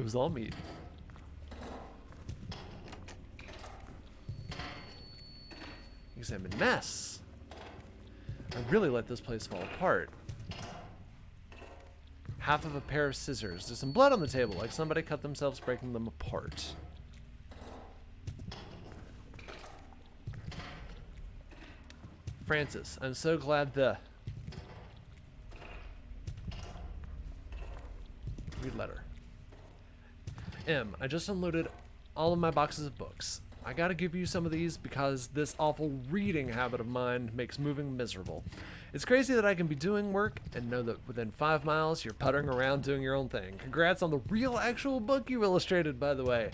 was all meat. Examine mess. I really let this place fall apart. Half of a pair of scissors. There's some blood on the table, like somebody cut themselves breaking them apart. Francis, I'm so glad the... Read letter. M, I just unloaded all of my boxes of books. I gotta give you some of these because this awful reading habit of mine makes moving miserable. It's crazy that I can be doing work and know that within 5 miles you're puttering around doing your own thing. Congrats on the real actual book you illustrated, by the way.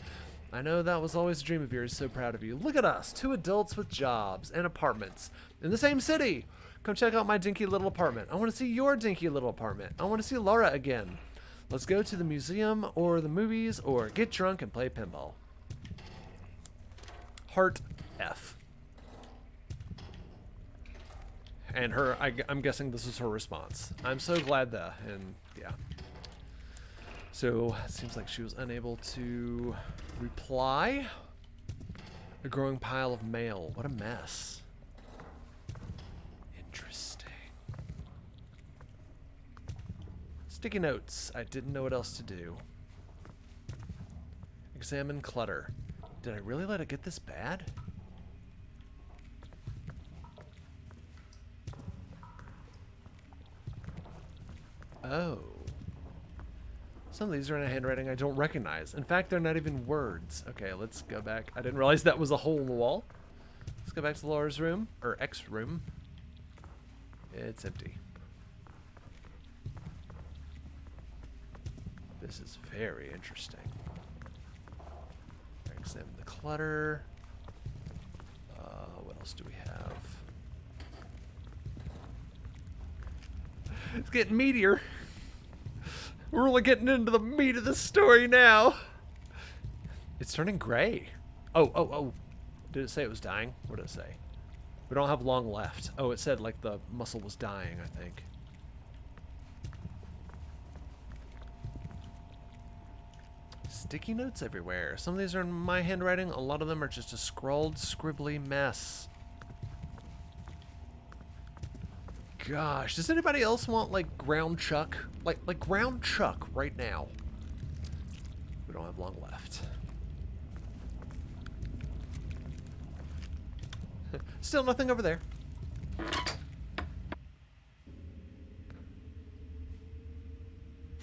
I know that was always a dream of yours, so proud of you. Look at us, 2 adults with jobs and apartments in the same city. Come check out my dinky little apartment. I want to see your dinky little apartment. I want to see Laura again. Let's go to the museum or the movies or get drunk and play pinball. Heart F. And her, I'm guessing this is her response. I'm so glad that, and yeah. So, it seems like she was unable to reply. A growing pile of mail. What a mess. Interesting. Sticky notes. I didn't know what else to do. Examine clutter. Did I really let it get this bad? Oh. Some of these are in a handwriting I don't recognize. In fact, they're not even words. Okay, let's go back. I didn't realize that was a hole in the wall. Let's go back to Laura's room, or X room. It's empty. This is very interesting. Examine the clutter. What else do we have? It's getting meatier. We're really getting into the meat of the story now. It's turning gray. Oh. Did it say it was dying? What did it say? We don't have long left. Oh, it said like the muscle was dying, I think. Sticky notes everywhere. Some of these are in my handwriting. A lot of them are just a scrawled, scribbly mess. Gosh, does anybody else want like ground chuck? Like ground chuck right now. We don't have long left. Still nothing over there.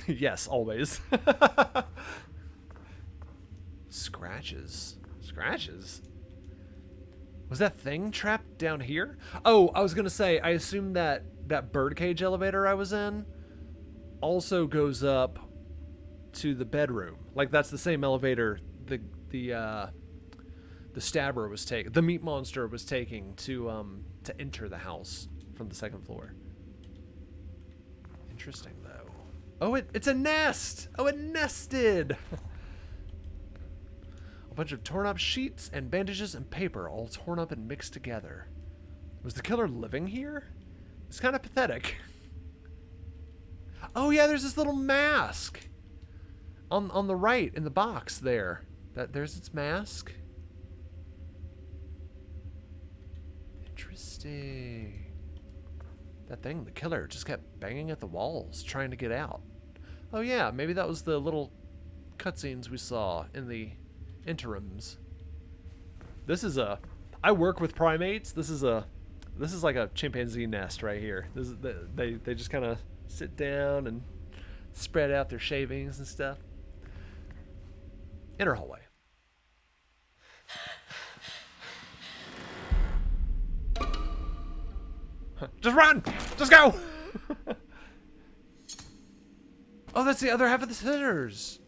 Yes, always. Scratches. Scratches? Was that thing trapped down here? Oh, I was gonna say, I assume that that birdcage elevator I was in also goes up to the bedroom. Like that's the same elevator the stabber was taking, the meat monster was taking to enter the house from the second floor. Interesting though. Oh, it's a nest. Oh, it nested. A bunch of torn up sheets and bandages and paper all torn up and mixed together. Was the killer living here? It's kind of pathetic. Oh yeah, there's this little mask on the right in the box there. There's its mask. Interesting. That thing, the killer, just kept banging at the walls, trying to get out. Oh yeah, maybe that was the little cutscenes we saw in the interims. This is I work with primates. This is like a chimpanzee nest right here. They just kind of sit down and spread out their shavings and stuff. Inner hallway. Just run! Just go! Oh, that's the other half of the scissors.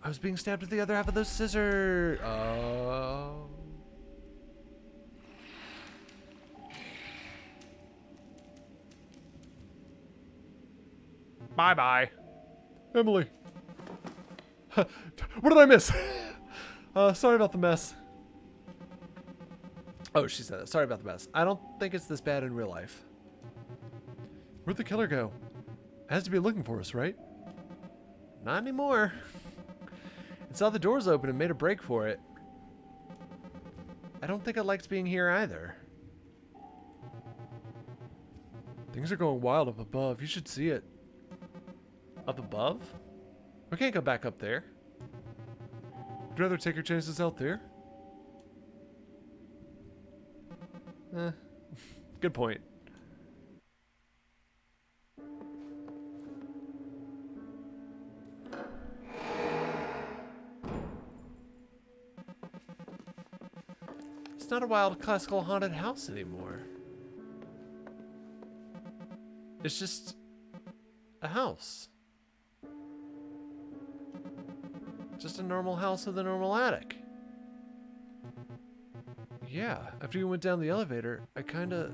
I was being stabbed with the other half of those scissors. Oh. Bye-bye. Emily. What did I miss? Sorry about the mess. Oh, she said that. Sorry about the mess. I don't think it's this bad in real life. Where'd the killer go? It has to be looking for us, right? Not anymore. It saw the doors open and made a break for it. I don't think I liked being here either. Things are going wild up above. You should see it. Up above? We can't go back up there. Would you rather take your chances out there? Good point. It's not a wild classical haunted house anymore. It's just a house. Just a normal house with a normal attic. Yeah, after you went down the elevator, I kinda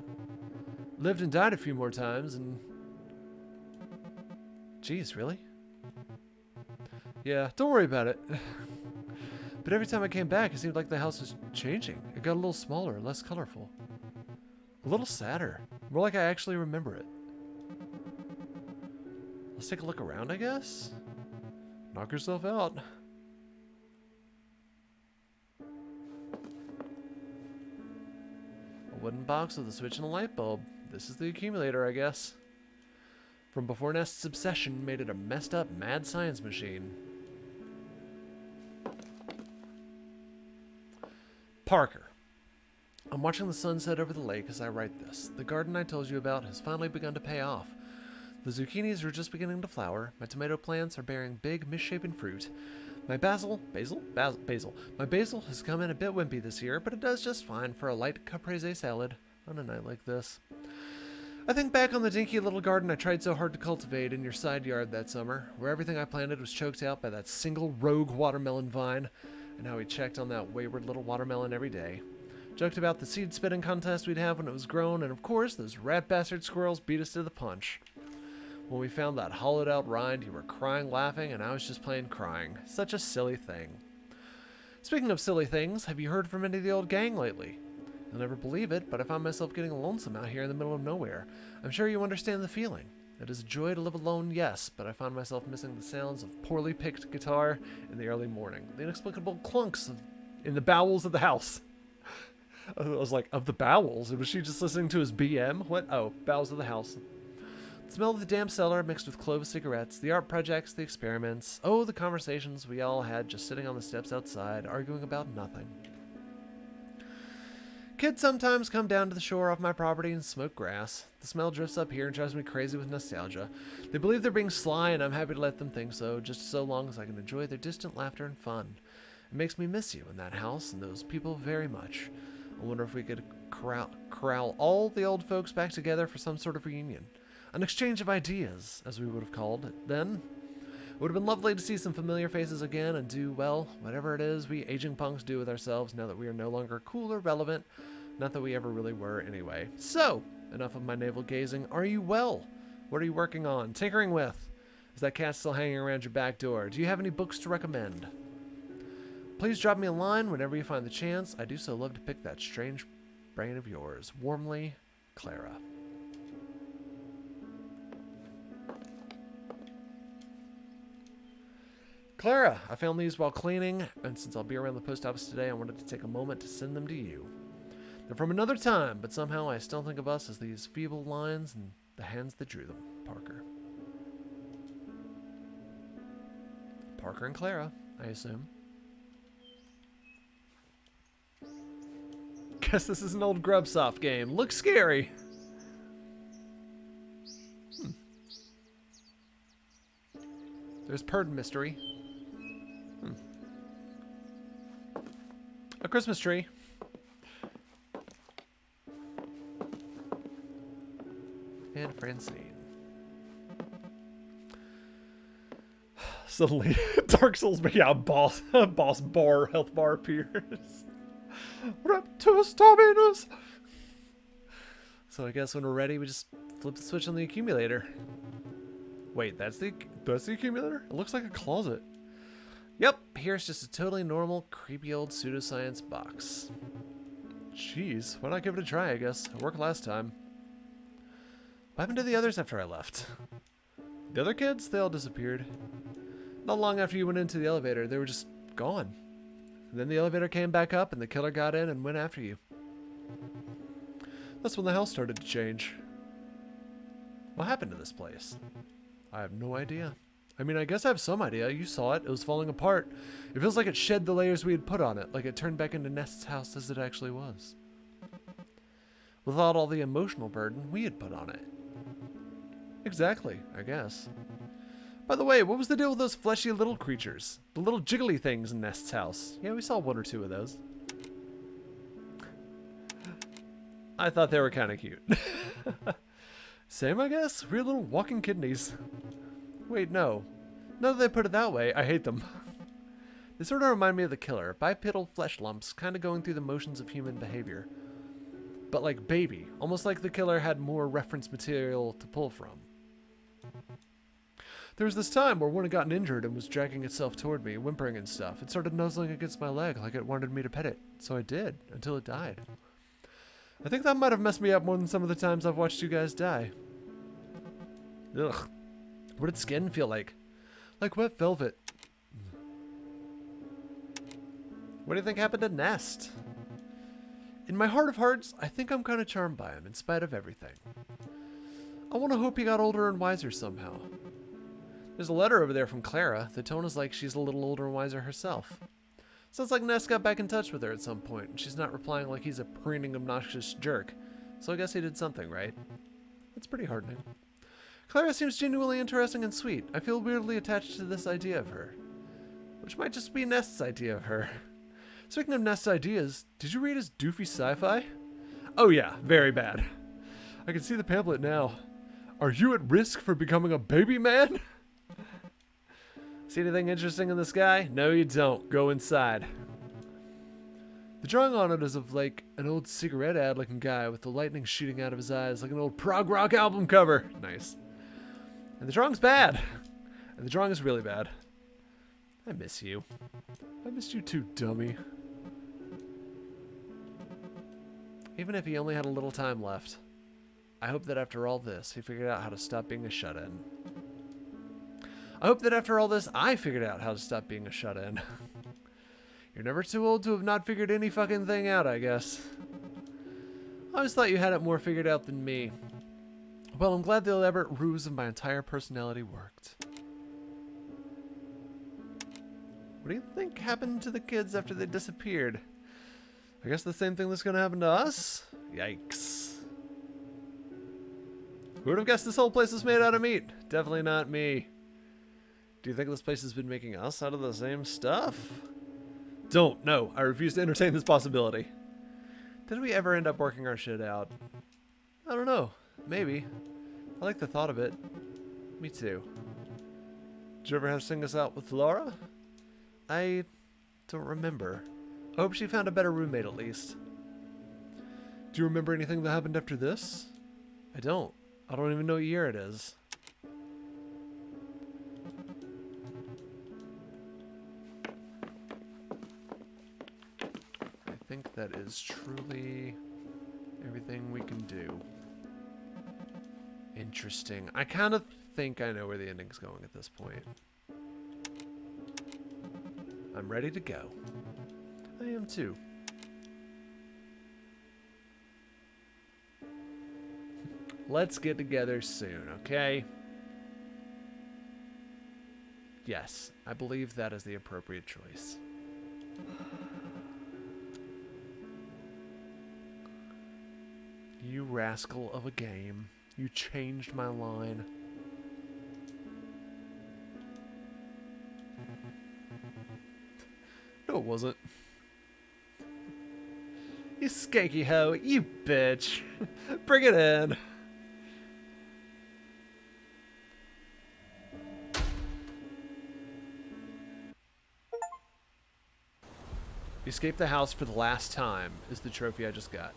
lived and died a few more times and... Jeez, really? Yeah, don't worry about it. But every time I came back, it seemed like the house was changing. It got a little smaller, less colorful. A little sadder. More like I actually remember it. Let's take a look around, I guess? Knock yourself out. A wooden box with a switch and a light bulb. This is the accumulator, I guess. From before Nest's obsession made it a messed up mad science machine. Parker. I'm watching the sunset over the lake as I write this. The garden I told you about has finally begun to pay off. The zucchinis are just beginning to flower. My tomato plants are bearing big, misshapen fruit. My basil has come in a bit wimpy this year, but it does just fine for a light caprese salad on a night like this. I think back on the dinky little garden I tried so hard to cultivate in your side yard that summer, where everything I planted was choked out by that single rogue watermelon vine, and how we checked on that wayward little watermelon every day. Joked about the seed spitting contest we'd have when it was grown, and of course, those rat bastard squirrels beat us to the punch. When we found that hollowed out rind, you were crying laughing, and I was just plain crying. Such a silly thing. Speaking of silly things, have you heard from any of the old gang lately? You'll never believe it, but I find myself getting lonesome out here in the middle of nowhere. I'm sure you understand the feeling. It is a joy to live alone, yes, but I find myself missing the sounds of poorly picked guitar in the early morning. The inexplicable clunks in the bowels of the house. I was like, of the bowels? Was she just listening to his BM? What? Oh, bowels of the house. The smell of the damp cellar mixed with clove cigarettes, the art projects, the experiments. Oh, the conversations we all had just sitting on the steps outside, arguing about nothing. Kids sometimes come down to the shore off my property and smoke grass. The smell drifts up here and drives me crazy with nostalgia. They believe they're being sly, and I'm happy to let them think so, just so long as I can enjoy their distant laughter and fun. It makes me miss you in that house and those people very much. I wonder if we could corral all the old folks back together for some sort of reunion. An exchange of ideas, as we would have called it then. It would have been lovely to see some familiar faces again and do, well, whatever it is we aging punks do with ourselves now that we are no longer cool or relevant. Not that we ever really were anyway. So, enough of my navel gazing. Are you well? What are you working on? Tinkering with? Is that cat still hanging around your back door? Do you have any books to recommend? Please drop me a line whenever you find the chance. I do so love to pick that strange brain of yours. Warmly, Clara. Clara, I found these while cleaning, and since I'll be around the post office today, I wanted to take a moment to send them to you. They're from another time, but somehow I still think of us as these feeble lines and the hands that drew them. Parker. Parker and Clara, I assume. Guess this is an old Grubsoft game. Looks scary. There's Purd Mystery. A Christmas tree. And Francine. Suddenly, Dark Souls, but yeah, boss bar, health bar appears. Raptus Dominus. So I guess when we're ready, we just flip the switch on the accumulator. Wait, that's the accumulator? It looks like a closet. Yep, here's just a totally normal, creepy old pseudoscience box. Jeez, why not give it a try, I guess. It worked last time. What happened to the others after I left? The other kids? They all disappeared. Not long after you went into the elevator, they were just gone. And then the elevator came back up and the killer got in and went after you. That's when the house started to change. What happened to this place? I have no idea. I mean, I guess I have some idea. You saw it. It was falling apart. It feels like it shed the layers we had put on it, like it turned back into Nest's house as it actually was. Without all the emotional burden we had put on it. Exactly, I guess. By the way, what was the deal with those fleshy little creatures? The little jiggly things in Nest's house. Yeah, we saw one or two of those. I thought they were kind of cute. Same, I guess. Weird little walking kidneys. Wait, no. Now that they put it that way, I hate them. They sort of remind me of the killer. Bipedal flesh lumps, kind of going through the motions of human behavior. But like baby. Almost like the killer had more reference material to pull from. There was this time where one had gotten injured and was dragging itself toward me, whimpering and stuff. It started nuzzling against my leg like it wanted me to pet it. So I did, until it died. I think that might have messed me up more than some of the times I've watched you guys die. Ugh. What did skin feel like? Like wet velvet. What do you think happened to Nest? In my heart of hearts, I think I'm kind of charmed by him, in spite of everything. I want to hope he got older and wiser somehow. There's a letter over there from Clara. The tone is like she's a little older and wiser herself. Sounds like Nest got back in touch with her at some point, and she's not replying like he's a preening, obnoxious jerk. So I guess he did something, right? That's pretty heartening. Clara seems genuinely interesting and sweet. I feel weirdly attached to this idea of her. Which might just be Nest's idea of her. Speaking of Nest's ideas, did you read his doofy sci-fi? Oh yeah, very bad. I can see the pamphlet now. Are you at risk for becoming a baby man? See anything interesting in this guy? No, you don't. Go inside. The drawing on it is of like an old cigarette ad looking guy with the lightning shooting out of his eyes like an old prog rock album cover. Nice. And the drawing's bad. And the drawing is really bad. I miss you. I missed you too, dummy. Even if he only had a little time left, I hope that after all this, he figured out how to stop being a shut-in. I hope that after all this, I figured out how to stop being a shut-in. You're never too old to have not figured any fucking thing out, I guess. I always thought you had it more figured out than me. Well, I'm glad the elaborate ruse of my entire personality worked. What do you think happened to the kids after they disappeared? I guess the same thing that's gonna happen to us? Yikes. Who would have guessed this whole place was made out of meat? Definitely not me. Do you think this place has been making us out of the same stuff? Don't. No. I refuse to entertain this possibility. Did we ever end up working our shit out? I don't know. Maybe. I like the thought of it. Me too. Did you ever have to sing us out with Laura? I don't remember. I hope she found a better roommate at least. Do you remember anything that happened after this? I don't. I don't even know what year it is. I think that is truly everything we can do. Interesting. I kind of think I know where the ending's going at this point. I'm ready to go. I am too. Let's get together soon, okay? Yes, I believe that is the appropriate choice. You rascal of a game. You changed my line. No, it wasn't. You skanky hoe, you bitch. Bring it in. Escape the house for the last time is the trophy I just got.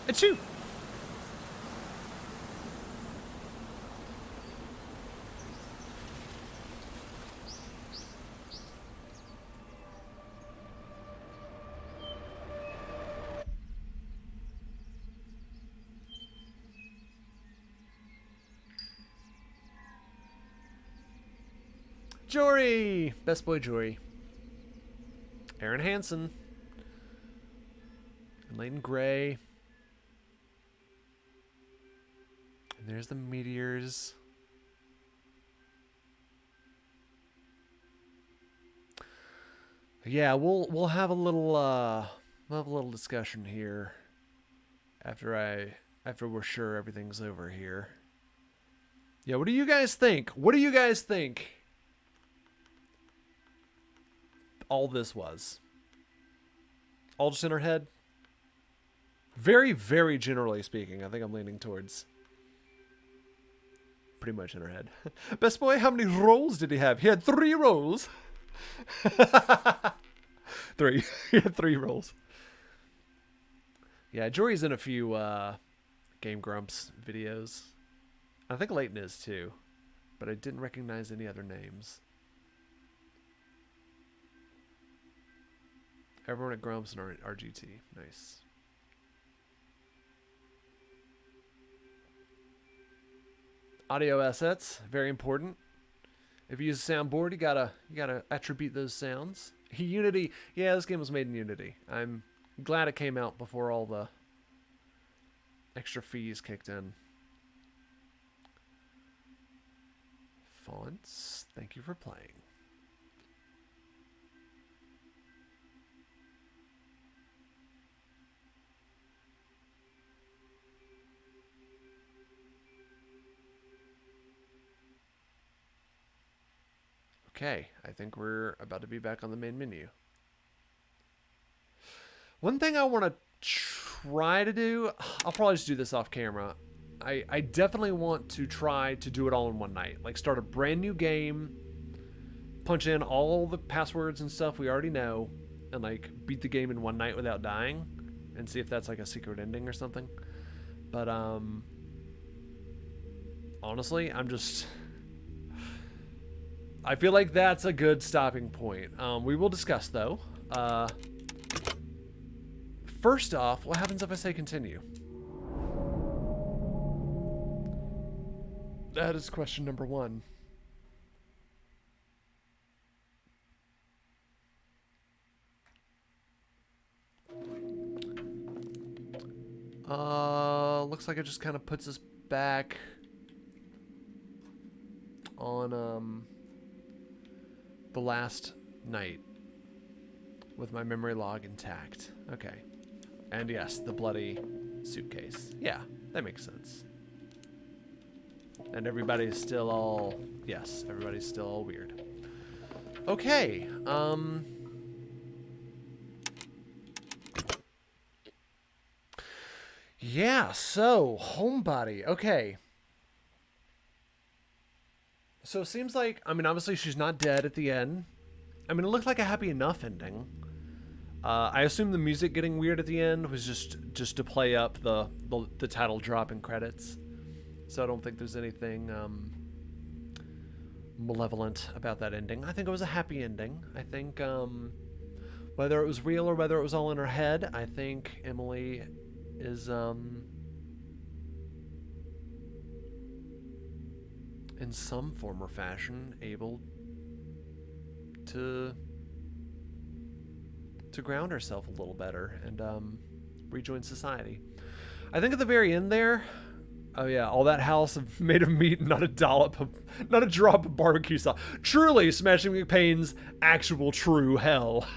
Achoo! Jory! Best boy Jory. Aaron Hansen. And Leighton Gray. And there's the meteors. Yeah, we'll have a little discussion here after we're sure everything's over here. Yeah, what do you guys think? What do you guys think all this was? All just in her head? Very, very generally speaking, I think I'm leaning towards pretty much in her head. Best boy, how many rolls did he have? He had 3 rolls. 3. He had 3 rolls. Yeah, Jory's in a few Game Grumps videos. I think Leighton is too, but I didn't recognize any other names. Everyone at Grumps and RGT. Nice. Audio assets, very important. If you use a soundboard, you gotta attribute those sounds. Unity, yeah, this game was made in Unity. I'm glad it came out before all the extra fees kicked in. Fonts, thank you for playing. Okay, I think we're about to be back on the main menu. One thing I want to try to do, I'll probably just do this off camera. I definitely want to try to do it all in one night. Like start a brand new game, punch in all the passwords and stuff we already know, and like beat the game in one night without dying, and see if that's like a secret ending or something. But honestly, I feel like that's a good stopping point. We will discuss though. First off, what happens if I say continue? That is question number 1. Looks like it just kind of puts us back on the last night with my memory log intact. Okay. And yes, the bloody suitcase. Yeah, that makes sense. And everybody's still all... Yes, everybody's still all weird. Okay, yeah, so, Homebody. Okay. So it seems like... I mean, obviously she's not dead at the end. I mean, it looked like a happy enough ending. I assume the music getting weird at the end was just to play up the title drop and credits. So I don't think there's anything malevolent about that ending. I think it was a happy ending. I think whether it was real or whether it was all in her head, I think Emily is in some form or fashion able to ground herself a little better and rejoin society. I think at the very end there, oh yeah, all that house made of meat, not a drop of barbecue sauce. Truly Smashing McPain's actual true hell.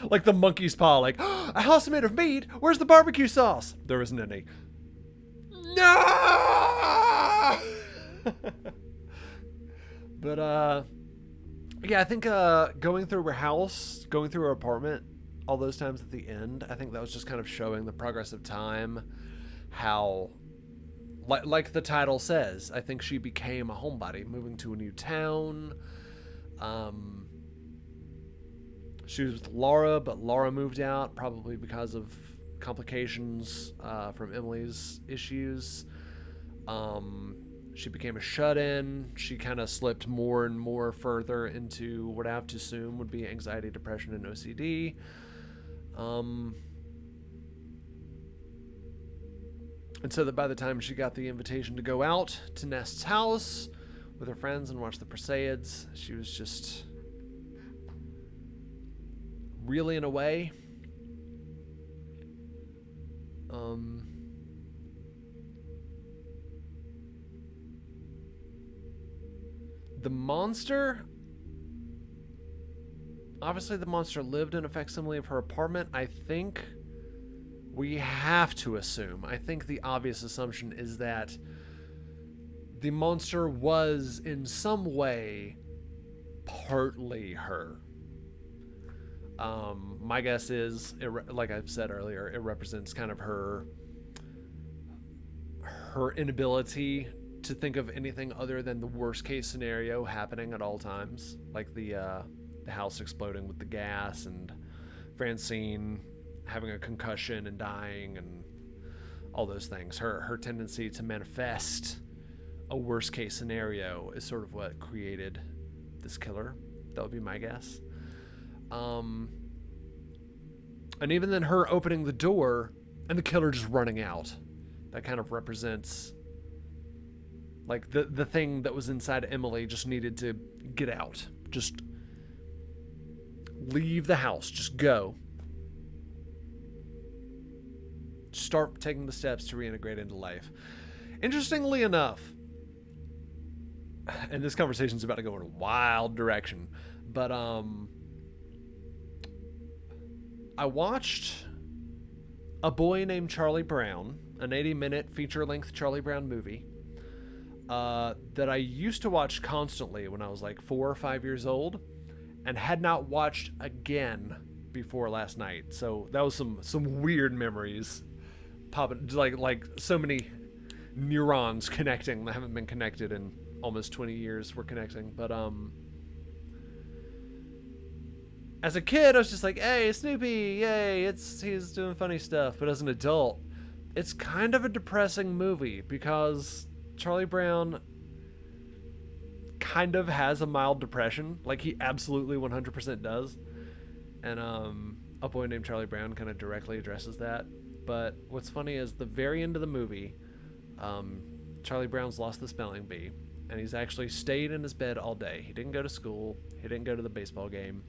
Like the monkey's paw, like, oh, a house made of meat? Where's the barbecue sauce? There isn't any. No! But yeah, I think going through her house, going through her apartment, all those times at the end, I think that was just kind of showing the progress of time, how, like the title says, I think she became a homebody, moving to a new town. She was with Laura, but Laura moved out, probably because of complications from Emily's issues. She became a shut-in. She kind of slipped more and more further into what I have to assume would be anxiety, depression, and OCD. And so that by the time she got the invitation to go out to Nest's house, with her friends and watched the Perseids. She was just really in a way. The monster, obviously the monster lived in a facsimile of her apartment. I think we have to assume, I think the obvious assumption is that the monster was in some way partly her. My guess is, like I've said earlier, it represents kind of her inability to think of anything other than the worst case scenario happening at all times, like the house exploding with the gas and Francine having a concussion and dying and all those things. Her tendency to manifest a worst case scenario is sort of what created this killer. That would be my guess. And even then her opening the door and the killer just running out, that kind of represents like the thing that was inside Emily just needed to get out. Just leave the house. Just go. Start taking the steps to reintegrate into life. Interestingly enough, and this conversation's about to go in a wild direction, but I watched A Boy Named Charlie Brown, an 80-minute feature-length Charlie Brown movie that I used to watch constantly when I was like 4 or 5 years old, and had not watched again before last night. So that was some weird memories popping, like so many neurons connecting that haven't been connected in almost 20 years. We're connecting, but as a kid I was just like, hey, Snoopy, yay, he's doing funny stuff. But as an adult, it's kind of a depressing movie because Charlie Brown kind of has a mild depression. Like, he absolutely 100% does. And A Boy Named Charlie Brown kind of directly addresses that. But what's funny is the very end of the movie, Charlie Brown's lost the spelling bee, and he's actually stayed in his bed all day. He didn't go to school. He didn't go to the baseball game.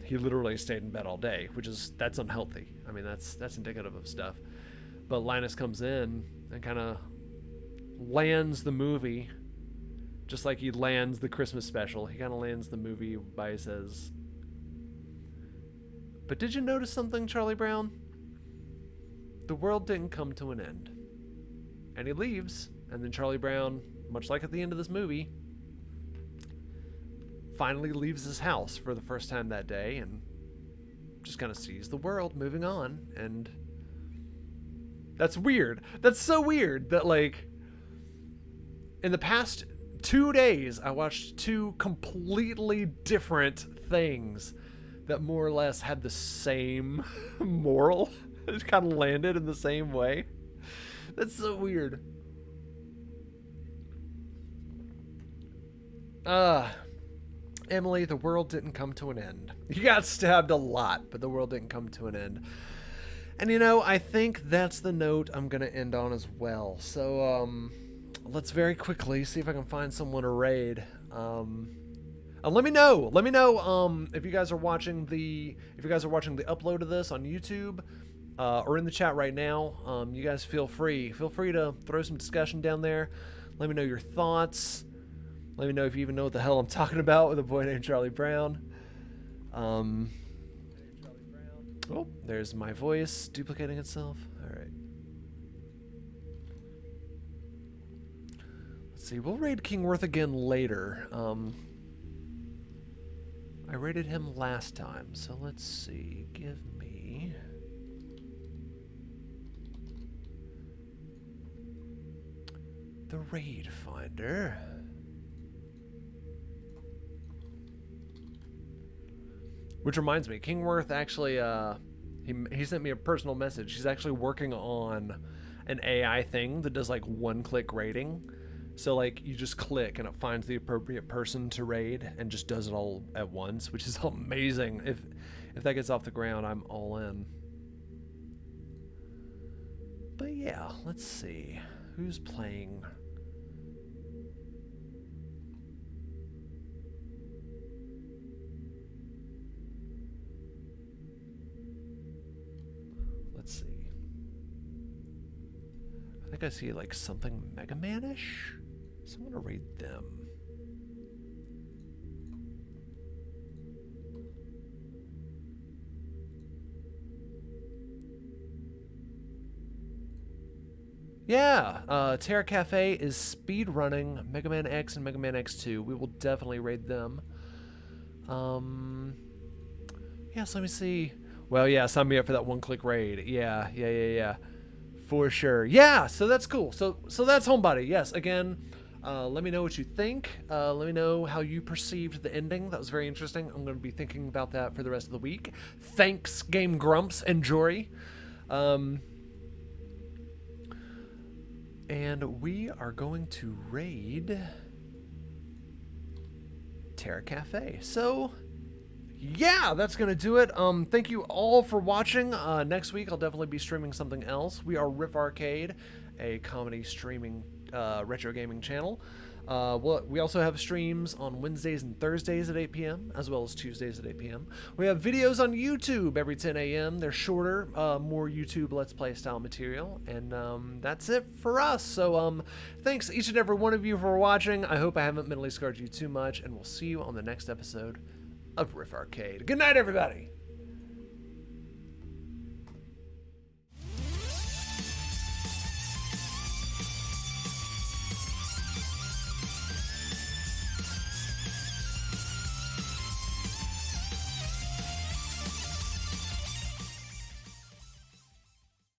He literally stayed in bed all day, that's unhealthy. I mean, that's indicative of stuff. But Linus comes in and kind of lands the movie just like he lands the Christmas special. He kind of lands the movie by, he says, but did you notice something, Charlie Brown? The world didn't come to an end. And he leaves, and then Charlie Brown, much like at the end of this movie, finally leaves his house for the first time that day and just kind of sees the world moving on. And that's weird. That's so weird that, like, in the past 2 days, I watched 2 completely different things that more or less had the same moral. It kind of landed in the same way. That's so weird. Emily, the world didn't come to an end. You got stabbed a lot, but the world didn't come to an end. And you know, I think that's the note I'm going to end on as well. So, let's very quickly see if I can find someone to raid. Let me know. Let me know if you guys are watching the upload of this on YouTube or in the chat right now. You guys feel free to throw some discussion down there. Let me know your thoughts. Let me know if you even know what the hell I'm talking about with A Boy Named Charlie Brown. Oh, there's my voice duplicating itself. All right. Let's see. We'll raid Kingworth again later. I raided him last time, so let's see. Give me... the raid finder. Which reminds me, Kingworth actually, he sent me a personal message. He's actually working on an AI thing that does like one-click raiding. So like you just click and it finds the appropriate person to raid and just does it all at once, which is amazing. If that gets off the ground, I'm all in. But yeah, let's see. Who's playing? Let's see. I think I see like something Mega Man-ish. So I'm gonna raid them. Yeah, Terra Cafe is speed running Mega Man X and Mega Man X2. We will definitely raid them. Yeah, so let me see. Well, yeah, sign me up for that one-click raid. Yeah. For sure. Yeah, so that's cool. So that's Homebody. Yes, again, let me know what you think. Let me know how you perceived the ending. That was very interesting. I'm going to be thinking about that for the rest of the week. Thanks, Game Grumps and Jory. And we are going to raid Terra Cafe. So, yeah, that's going to do it. Thank you all for watching. Next week, I'll definitely be streaming something else. We are Riff Arcade, a comedy streaming retro gaming channel. We also have streams on Wednesdays and Thursdays at 8 p.m., as well as Tuesdays at 8 p.m. We have videos on YouTube every 10 a.m. They're shorter, more YouTube Let's Play style material, and that's it for us. So thanks each and every one of you for watching. I hope I haven't mentally scarred you too much, and we'll see you on the next episode of Riff Arcade. Good night, everybody!